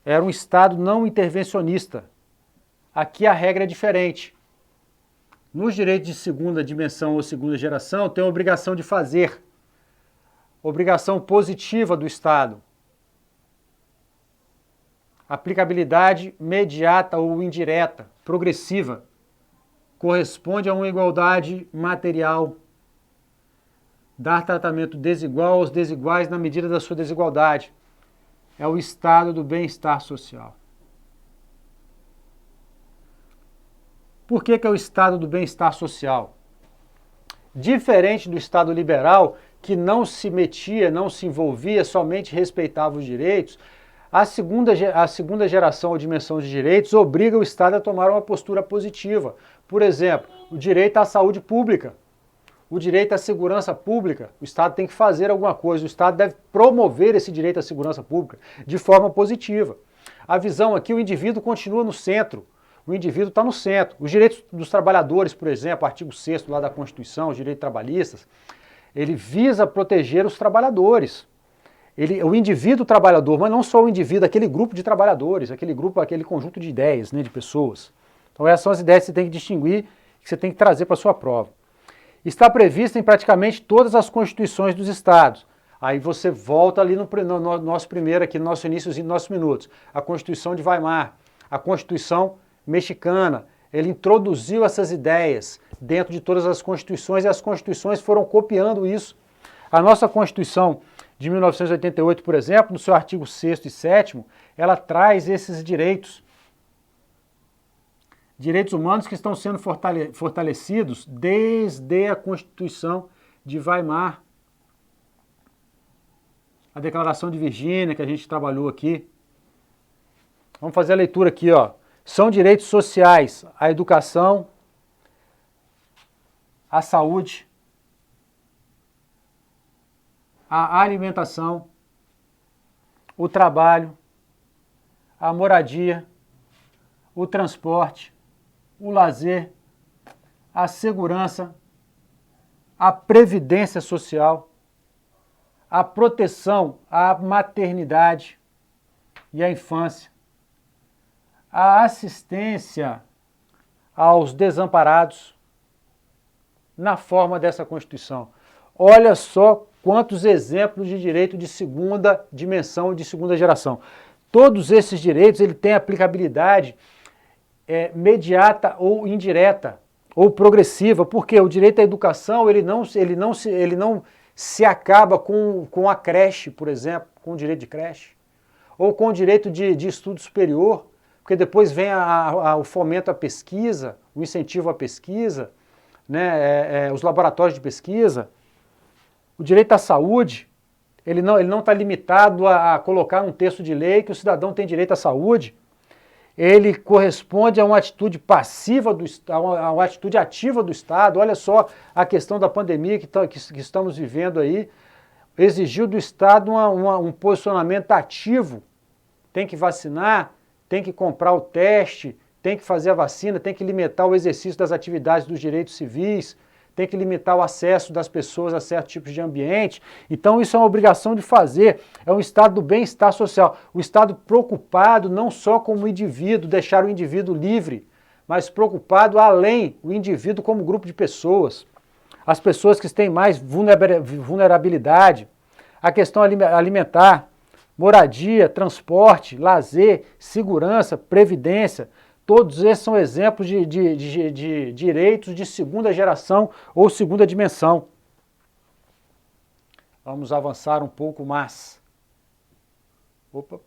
Era um Estado não intervencionista. Aqui a regra é diferente. Nos direitos de segunda dimensão ou segunda geração, tem a obrigação de fazer. Obrigação positiva do Estado. Aplicabilidade imediata ou indireta, progressiva. Corresponde a uma igualdade material. Dar tratamento desigual aos desiguais na medida da sua desigualdade. É o estado do bem-estar social. Por que é o estado do bem-estar social? Diferente do Estado liberal, que não se metia, não se envolvia, somente respeitava os direitos, a segunda geração ou dimensão de direitos obriga o Estado a tomar uma postura positiva. Por exemplo, o direito à saúde pública, o direito à segurança pública. O Estado tem que fazer alguma coisa, o Estado deve promover esse direito à segurança pública de forma positiva. A visão aqui, o indivíduo continua no centro, o indivíduo está no centro. Os direitos dos trabalhadores, por exemplo, artigo 6º lá da Constituição, os direitos trabalhistas, ele visa proteger os trabalhadores. O indivíduo trabalhador, mas não só o indivíduo, aquele grupo de trabalhadores, aquele conjunto de ideias, né, de pessoas. Então essas são as ideias que você tem que distinguir, que você tem que trazer para a sua prova. Está prevista em praticamente todas as constituições dos estados. Aí você volta ali no nosso primeiro, aqui no nosso iníciozinho, nos nossos minutos. A Constituição de Weimar, a Constituição mexicana. Ele introduziu essas ideias dentro de todas as constituições e as constituições foram copiando isso. A nossa Constituição de 1988, por exemplo, no seu artigo 6º e 7º, ela traz esses direitos. Direitos humanos que estão sendo fortalecidos desde a Constituição de Weimar. A Declaração de Virgínia, que a gente trabalhou aqui. Vamos fazer a leitura aqui, ó. São direitos sociais, a educação, a saúde, a alimentação, o trabalho, a moradia, o transporte, o lazer, a segurança, a previdência social, a proteção à maternidade e à infância, a assistência aos desamparados na forma dessa Constituição. Olha só quantos exemplos de direito de segunda dimensão e de segunda geração. Todos esses direitos ele têm aplicabilidade imediata ou indireta, ou progressiva, porque o direito à educação ele não se acaba com a creche, por exemplo, com o direito de creche, ou com o direito de estudo superior, porque depois vem o fomento à pesquisa, o incentivo à pesquisa, né, os laboratórios de pesquisa. O direito à saúde, ele não está limitado a colocar um texto de lei que o cidadão tem direito à saúde. Ele corresponde a uma atitude passiva, a uma atitude ativa do Estado. Olha só a questão da pandemia que estamos vivendo aí, exigiu do Estado um posicionamento ativo. Tem que vacinar, tem que comprar o teste, tem que fazer a vacina, tem que limitar o exercício das atividades dos direitos civis, tem que limitar o acesso das pessoas a certos tipos de ambiente. Então isso é uma obrigação de fazer, é um estado do bem-estar social. O Estado preocupado não só com o indivíduo, deixar o indivíduo livre, mas preocupado além, o indivíduo como grupo de pessoas. As pessoas que têm mais vulnerabilidade, a questão alimentar, moradia, transporte, lazer, segurança, previdência, todos esses são exemplos de direitos de segunda geração ou segunda dimensão. Vamos avançar um pouco mais. Opa.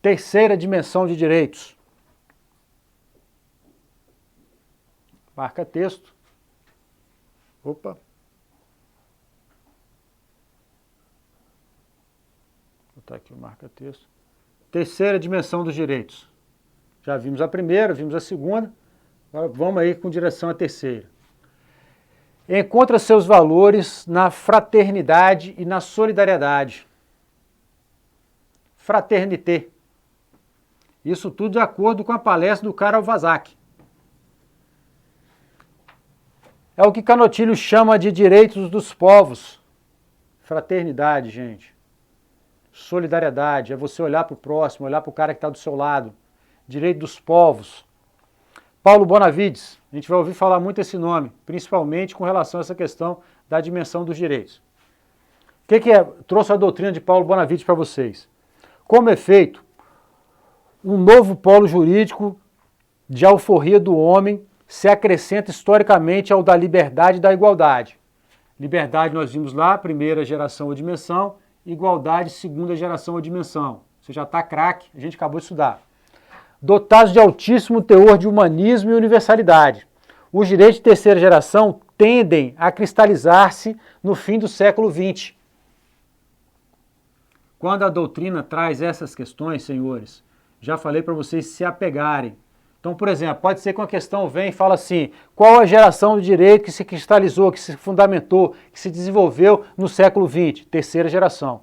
Terceira dimensão de direitos. Marca texto. Opa. Vou botar aqui o marca-texto. Terceira dimensão dos direitos. Já vimos a primeira, vimos a segunda. Agora vamos aí com direção à terceira. Encontra seus valores na fraternidade e na solidariedade. Fraternité. Isso tudo de acordo com a palestra do Karol Vazak. É o que Canotilho chama de direitos dos povos. Fraternidade, gente. Solidariedade, é você olhar para o próximo, olhar para o cara que está do seu lado. Direito dos povos. Paulo Bonavides, a gente vai ouvir falar muito esse nome, principalmente com relação a essa questão da dimensão dos direitos. O que é? Trouxe a doutrina de Paulo Bonavides para vocês. Como efeito, um novo polo jurídico de alforria do homem se acrescenta historicamente ao da liberdade e da igualdade. Liberdade nós vimos lá, primeira geração ou dimensão, igualdade, segunda geração ou dimensão. Você já está craque, a gente acabou de estudar. Dotados de altíssimo teor de humanismo e universalidade. Os direitos de terceira geração tendem a cristalizar-se no fim do século XX. Quando a doutrina traz essas questões, senhores, já falei para vocês se apegarem. Então, por exemplo, pode ser que uma questão vem e fala assim, qual a geração de direito que se cristalizou, que se fundamentou, que se desenvolveu no século XX? Terceira geração.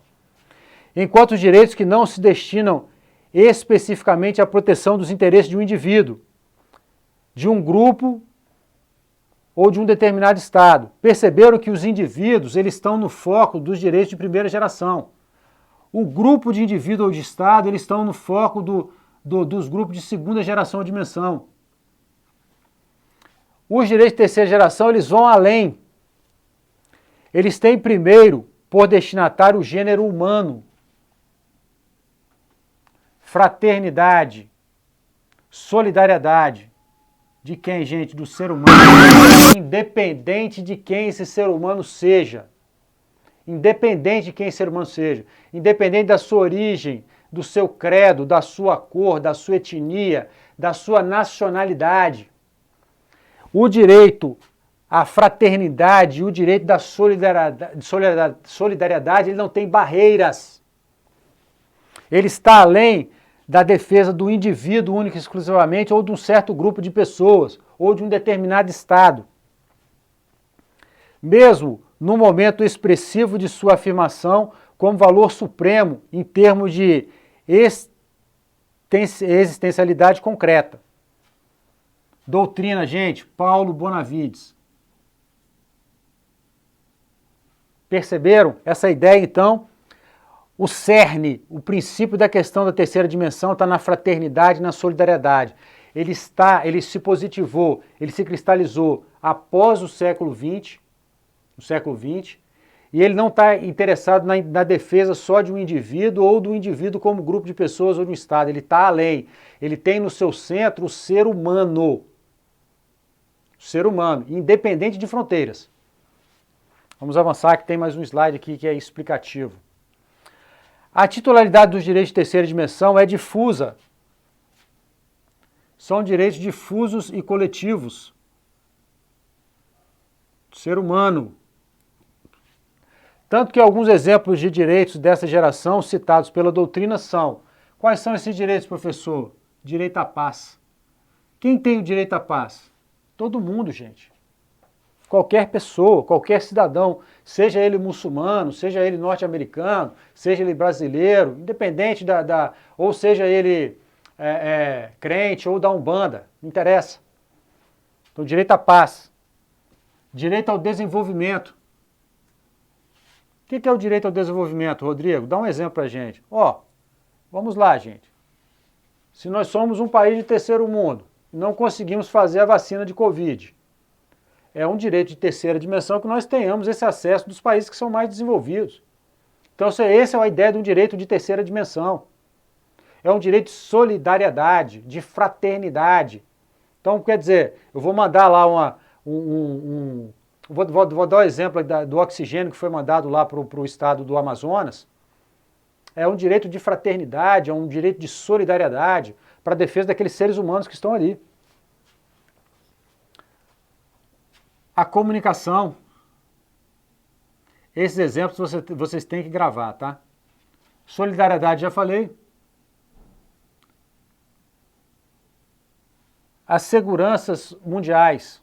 Enquanto os direitos que não se destinam especificamente à proteção dos interesses de um indivíduo, de um grupo ou de um determinado Estado. Perceberam que os indivíduos eles estão no foco dos direitos de primeira geração. O grupo de indivíduo ou de Estado eles estão no foco dos grupos de segunda geração ou dimensão. Os direitos de terceira geração, eles vão além. Eles têm primeiro, por destinatário, o gênero humano. Fraternidade, solidariedade. De quem, gente? Do ser humano. Independente de quem esse ser humano seja. Independente de quem esse ser humano seja. Independente da sua origem, do seu credo, da sua cor, da sua etnia, da sua nacionalidade. O direito à fraternidade e o direito da solidariedade, ele não tem barreiras. Ele está além da defesa do indivíduo único e exclusivamente ou de um certo grupo de pessoas ou de um determinado Estado. Mesmo no momento expressivo de sua afirmação como valor supremo em termos de existencialidade concreta. Doutrina, gente, Paulo Bonavides. Perceberam essa ideia, então? O cerne, o princípio da questão da terceira dimensão está na fraternidade e na solidariedade. Ele se positivou, ele se cristalizou após o século XX, e ele não está interessado na defesa só de um indivíduo ou do indivíduo como grupo de pessoas ou de um Estado. Ele está além. Ele tem no seu centro o ser humano. O ser humano, independente de fronteiras. Vamos avançar, que tem mais um slide aqui que é explicativo. A titularidade dos direitos de terceira dimensão é difusa. São direitos difusos e coletivos. Ser humano. Tanto que alguns exemplos de direitos dessa geração citados pela doutrina são: quais são esses direitos, professor? Direito à paz. Quem tem o direito à paz? Todo mundo, gente. Qualquer pessoa, qualquer cidadão, seja ele muçulmano, seja ele norte-americano, seja ele brasileiro, independente ou seja ele crente ou da Umbanda, não interessa. Então, direito à paz, direito ao desenvolvimento. O que é o direito ao desenvolvimento, Rodrigo? Dá um exemplo para a gente. Vamos lá, gente. Se nós somos um país de terceiro mundo e não conseguimos fazer a vacina de Covid, é um direito de terceira dimensão que nós tenhamos esse acesso dos países que são mais desenvolvidos. Então, essa é a ideia de um direito de terceira dimensão. É um direito de solidariedade, de fraternidade. Então, quer dizer, eu vou mandar lá vou dar o exemplo do oxigênio que foi mandado lá para o estado do Amazonas. É um direito de fraternidade, é um direito de solidariedade para a defesa daqueles seres humanos que estão ali. A comunicação. Esses exemplos vocês têm que gravar, tá? Solidariedade, já falei. As seguranças mundiais.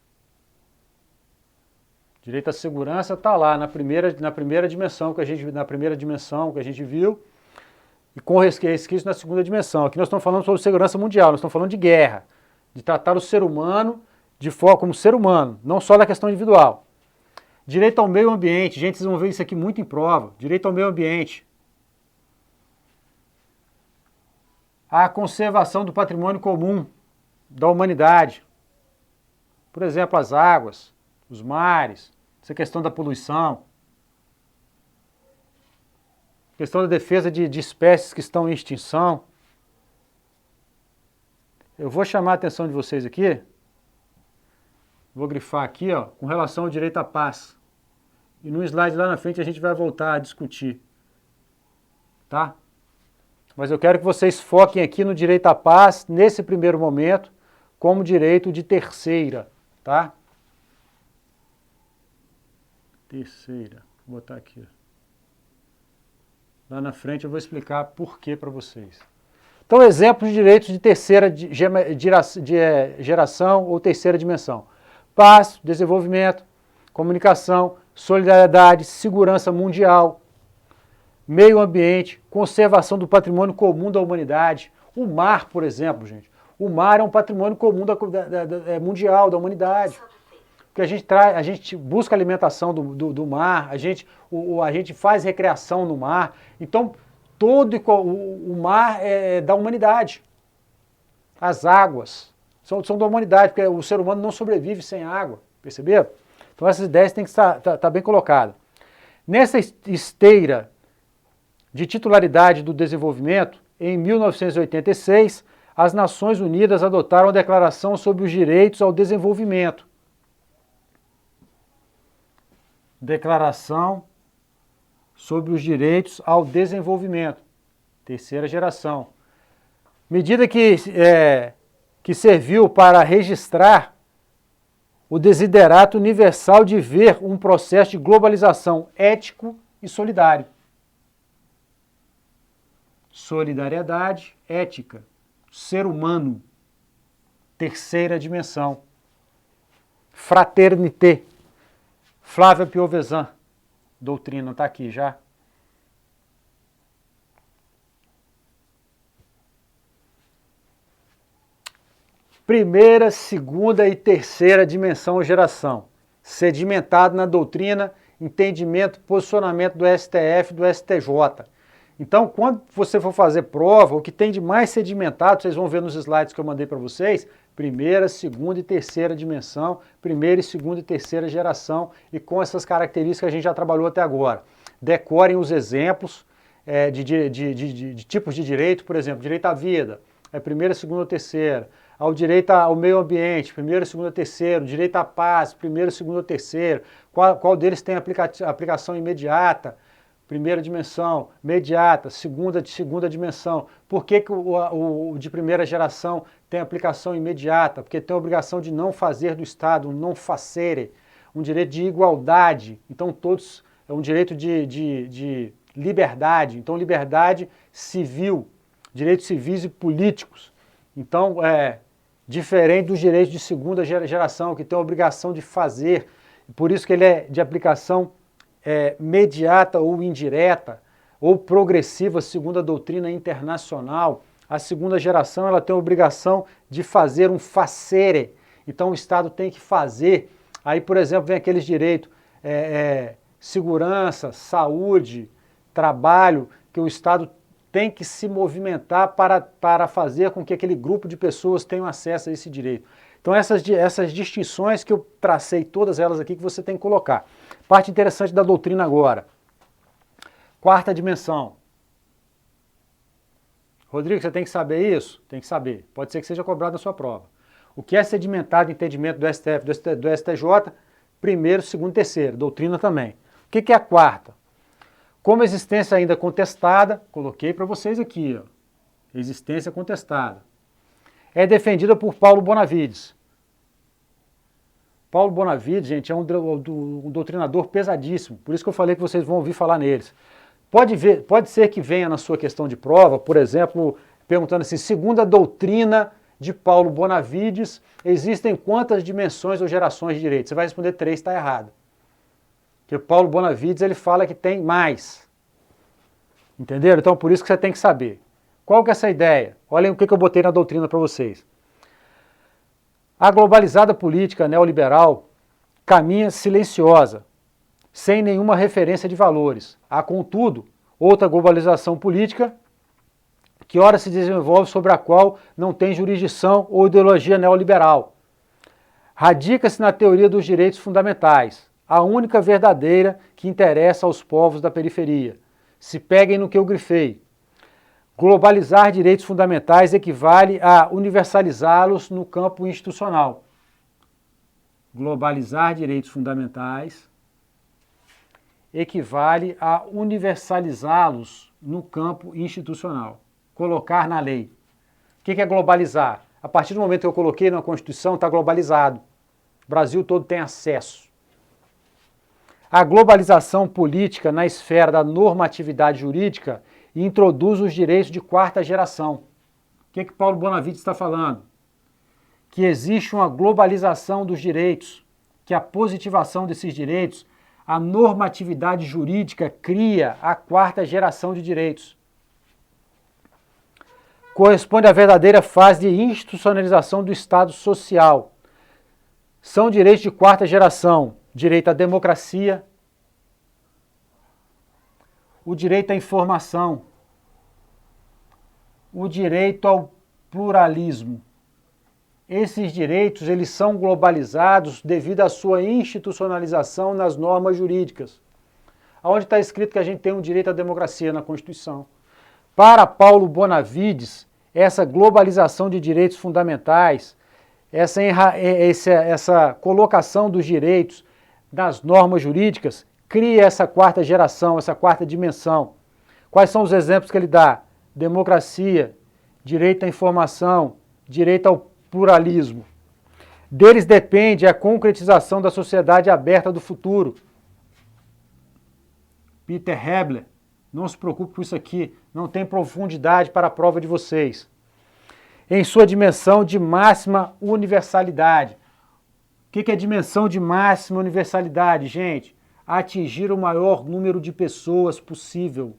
Direito à segurança está lá na primeira dimensão que a gente viu, e com resquício na segunda dimensão. Aqui nós estamos falando sobre segurança mundial, nós estamos falando de guerra, de tratar o ser humano como ser humano, não só da questão individual. Direito ao meio ambiente, gente, vocês vão ver isso aqui muito em prova. Direito ao meio ambiente. A conservação do patrimônio comum da humanidade. Por exemplo, as águas, os mares, essa questão da poluição, questão da defesa de espécies que estão em extinção. Eu vou chamar a atenção de vocês aqui, vou grifar aqui, com relação ao direito à paz. E no slide lá na frente a gente vai voltar a discutir, tá? Mas eu quero que vocês foquem aqui no direito à paz, nesse primeiro momento, como direito de terceira, tá? Terceira, vou botar aqui. Lá na frente eu vou explicar por que para vocês. Então, exemplos de direitos de terceira geração ou terceira dimensão. Paz, desenvolvimento, comunicação, solidariedade, segurança mundial, meio ambiente, conservação do patrimônio comum da humanidade. O mar, por exemplo, gente. O mar é um patrimônio comum mundial, da humanidade. Porque a gente busca alimentação do mar, a gente faz recreação no mar. Então, todo o mar é da humanidade. As águas são da humanidade, porque o ser humano não sobrevive sem água, perceberam? Então essas ideias têm que estar bem colocadas. Nessa esteira de titularidade do desenvolvimento, em 1986, as Nações Unidas adotaram a Declaração sobre os Direitos ao Desenvolvimento. Declaração sobre os Direitos ao Desenvolvimento, terceira geração. Medida que serviu para registrar o desiderato universal de ver um processo de globalização ético e solidário. Solidariedade, ética, ser humano, terceira dimensão. Fraternité, Flávia Piovesan, doutrina, está aqui já. Primeira, segunda e terceira dimensão ou geração. Sedimentado na doutrina, entendimento, posicionamento do STF, do STJ. Então, quando você for fazer prova, o que tem de mais sedimentado, vocês vão ver nos slides que eu mandei para vocês, primeira, segunda e terceira dimensão, primeira, segunda e terceira geração, e com essas características que a gente já trabalhou até agora. Decorem os exemplos de tipos de direito, por exemplo, direito à vida, é primeira, segunda, terceira. Ao direito ao meio ambiente, primeiro, segundo, terceiro, direito à paz, primeiro, segundo, terceiro, qual deles tem aplicação imediata, primeira dimensão, imediata, segunda dimensão. Por que o de primeira geração tem aplicação imediata? Porque tem a obrigação de não fazer do Estado, não facere, um direito de igualdade, então todos, é um direito de liberdade, então liberdade civil, direitos civis e políticos. Então, diferente dos direitos de segunda geração, que tem a obrigação de fazer, por isso que ele é de aplicação imediata ou indireta, ou progressiva, segundo a doutrina internacional, A segunda geração ela tem a obrigação de fazer um facere. Então o Estado tem que fazer. Aí, por exemplo, vem aqueles direitos, segurança, saúde, trabalho, que o Estado tem que se movimentar para fazer com que aquele grupo de pessoas tenham acesso a esse direito. Então essas distinções que eu tracei, todas elas aqui, que você tem que colocar. Parte interessante da doutrina agora. Quarta dimensão. Rodrigo, você tem que saber isso? Tem que saber. Pode ser que seja cobrado na sua prova. O que é sedimentado em entendimento do STF, do STJ? Primeiro, segundo, terceiro. Doutrina também. O que é a quarta? Como existência ainda contestada, coloquei para vocês aqui, ó, existência contestada, é defendida por Paulo Bonavides. Paulo Bonavides, gente, é um doutrinador pesadíssimo, por isso que eu falei que vocês vão ouvir falar neles. Pode ser que venha na sua questão de prova, por exemplo, perguntando assim, segundo a doutrina de Paulo Bonavides, existem quantas dimensões ou gerações de direito? Você vai responder 3, está errado. Porque Paulo Bonavides ele fala que tem mais. Entenderam? Então por isso que você tem que saber. Qual que é essa ideia? Olhem o que eu botei na doutrina para vocês. A globalizada política neoliberal caminha silenciosa, sem nenhuma referência de valores. Há, contudo, outra globalização política que ora se desenvolve sobre a qual não tem jurisdição ou ideologia neoliberal. Radica-se na teoria dos direitos fundamentais, a única verdadeira que interessa aos povos da periferia. Se peguem no que eu grifei. Globalizar direitos fundamentais equivale a universalizá-los no campo institucional. Globalizar direitos fundamentais equivale a universalizá-los no campo institucional. Colocar na lei. O que é globalizar? A partir do momento que eu coloquei na Constituição, está globalizado. O Brasil todo tem acesso. A globalização política na esfera da normatividade jurídica introduz os direitos de quarta geração. O que Paulo Bonavides está falando? Que existe uma globalização dos direitos, que a positivação desses direitos, a normatividade jurídica cria a quarta geração de direitos. Corresponde à verdadeira fase de institucionalização do Estado social. São direitos de quarta geração. Direito à democracia, o direito à informação, o direito ao pluralismo. Esses direitos eles são globalizados devido à sua institucionalização nas normas jurídicas. Onde está escrito que a gente tem um direito à democracia na Constituição. Para Paulo Bonavides, essa globalização de direitos fundamentais, essa colocação dos direitos das normas jurídicas, cria essa quarta geração, essa quarta dimensão. Quais são os exemplos que ele dá? Democracia, direito à informação, direito ao pluralismo. Deles depende a concretização da sociedade aberta do futuro. Peter Hebler, não se preocupe com isso aqui, não tem profundidade para a prova de vocês. Em sua dimensão de máxima universalidade. O que é dimensão de máxima universalidade, gente? Atingir o maior número de pessoas possível.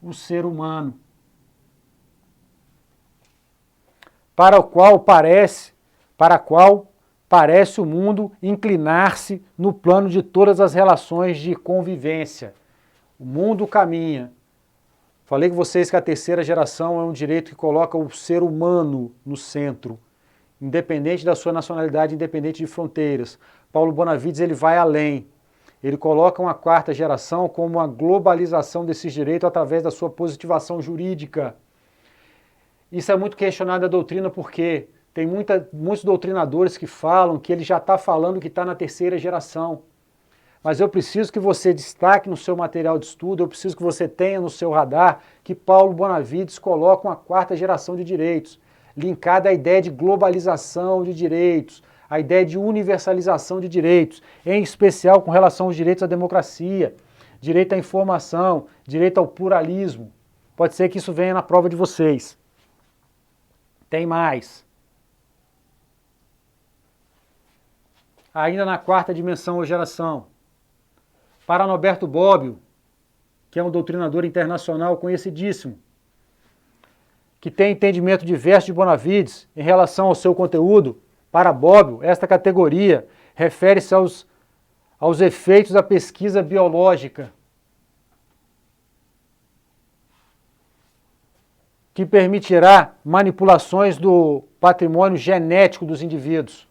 O ser humano. Para a qual parece o mundo inclinar-se no plano de todas as relações de convivência. O mundo caminha. Falei com vocês que a terceira geração é um direito que coloca o ser humano no centro. Independente da sua nacionalidade, independente de fronteiras. Paulo Bonavides ele vai além. Ele coloca uma quarta geração como uma globalização desses direitos através da sua positivação jurídica. Isso é muito questionado na doutrina porque tem muitos doutrinadores que falam que ele já está falando que está na terceira geração. Mas eu preciso que você destaque no seu material de estudo, eu preciso que você tenha no seu radar que Paulo Bonavides coloca uma quarta geração de direitos, linkada à ideia de globalização de direitos, à ideia de universalização de direitos, em especial com relação aos direitos à democracia, direito à informação, direito ao pluralismo. Pode ser que isso venha na prova de vocês. Tem mais. Ainda na quarta dimensão ou geração. Para Norberto Bobbio, que é um doutrinador internacional conhecidíssimo, que tem entendimento diverso de Bonavides em relação ao seu conteúdo, para Bobbio, esta categoria refere-se aos efeitos da pesquisa biológica, que permitirá manipulações do patrimônio genético dos indivíduos.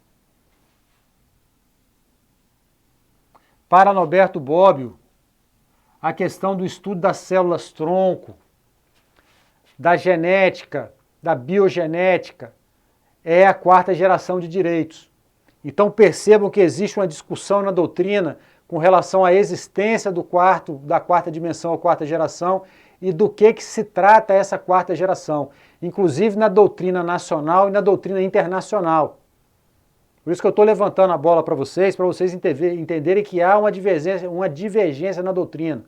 Para Norberto Bobbio, a questão do estudo das células-tronco, da genética, da biogenética, é a quarta geração de direitos. Então percebam que existe uma discussão na doutrina com relação à existência da quarta dimensão ou quarta geração e do que se trata essa quarta geração, inclusive na doutrina nacional e na doutrina internacional. Por isso que eu estou levantando a bola para vocês entenderem que há uma divergência na doutrina.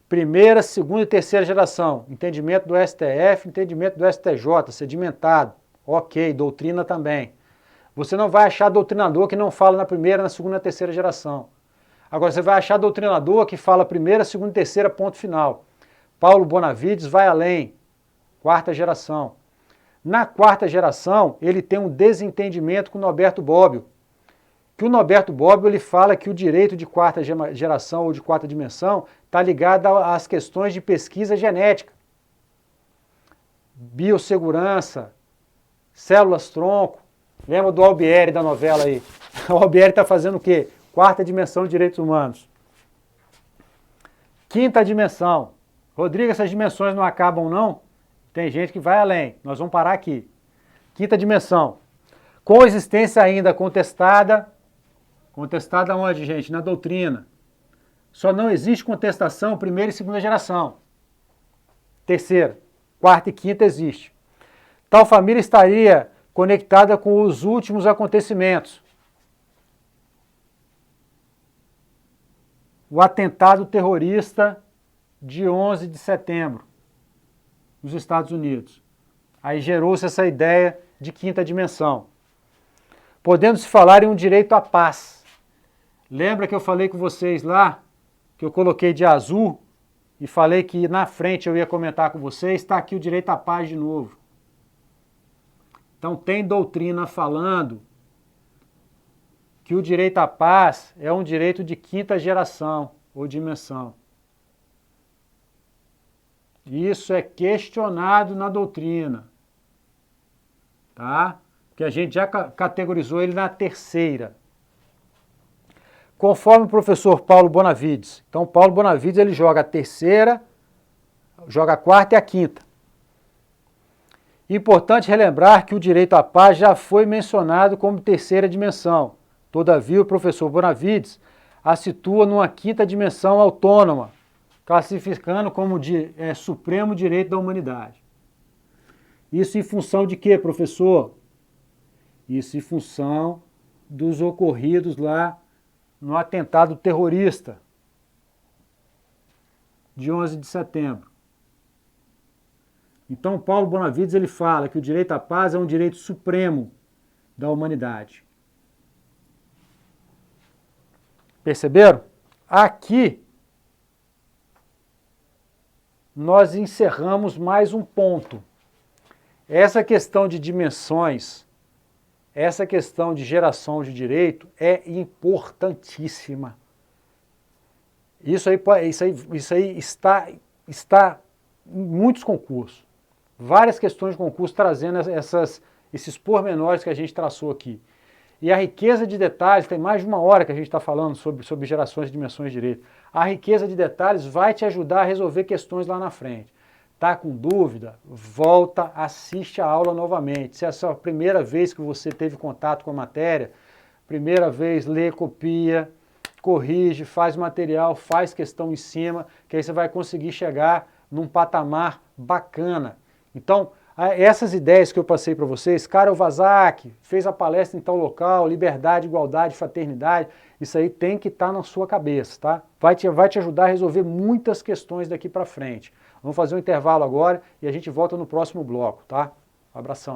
Primeira, segunda e terceira geração, entendimento do STF, entendimento do STJ, sedimentado, ok, doutrina também. Você não vai achar doutrinador que não fala na primeira, na segunda e na terceira geração. Agora você vai achar doutrinador que fala primeira, segunda e terceira, ponto final. Paulo Bonavides vai além, quarta geração. Na quarta geração, ele tem um desentendimento com o Norberto Bobbio. Que o Norberto Bobbio ele fala que o direito de quarta geração ou de quarta dimensão está ligado às questões de pesquisa genética, biossegurança, células-tronco. Lembra do Albieri da novela aí? O Albieri está fazendo o quê? Quarta dimensão de direitos humanos. Quinta dimensão. Rodrigo, essas dimensões não acabam não? Tem gente que vai além. Nós vamos parar aqui. Quinta dimensão. Coexistência ainda contestada. Contestada onde, gente? Na doutrina. Só não existe contestação primeira e segunda geração. Terceira. Quarta e quinta existe. Tal família estaria conectada com os últimos acontecimentos. O atentado terrorista de 11 de setembro, nos Estados Unidos. Aí gerou-se essa ideia de quinta dimensão. Podendo-se falar em um direito à paz. Lembra que eu falei com vocês lá, que eu coloquei de azul, e falei que na frente eu ia comentar com vocês, está aqui o direito à paz de novo. Então tem doutrina falando que o direito à paz é um direito de quinta geração ou dimensão. Isso é questionado na doutrina, tá? Porque a gente já categorizou ele na terceira. Conforme o professor Paulo Bonavides. Então Paulo Bonavides ele joga a terceira, joga a quarta e a quinta. Importante relembrar que o direito à paz já foi mencionado como terceira dimensão. Todavia, o professor Bonavides a situa numa quinta dimensão autônoma, classificando como supremo direito da humanidade. Isso em função de quê, professor? Isso em função dos ocorridos lá no atentado terrorista de 11 de setembro. Então, Paulo Bonavides ele fala que o direito à paz é um direito supremo da humanidade. Perceberam? Aqui nós encerramos mais um ponto. Essa questão de dimensões, essa questão de geração de direito é importantíssima. Isso aí está em muitos concursos. Várias questões de concurso trazendo esses pormenores que a gente traçou aqui. E a riqueza de detalhes, tem mais de uma hora que a gente está falando sobre gerações e dimensões de direito. A riqueza de detalhes vai te ajudar a resolver questões lá na frente. Tá com dúvida? Volta, assiste a aula novamente. Se essa é a primeira vez que você teve contato com a matéria, primeira vez, lê, copia, corrige, faz material, faz questão em cima, que aí você vai conseguir chegar num patamar bacana. Então, essas ideias que eu passei para vocês, Karel Vazak fez a palestra em tal local, liberdade, igualdade, fraternidade, isso aí tem que estar na sua cabeça, tá? Vai te ajudar a resolver muitas questões daqui para frente. Vamos fazer um intervalo agora e a gente volta no próximo bloco, tá? Um abração.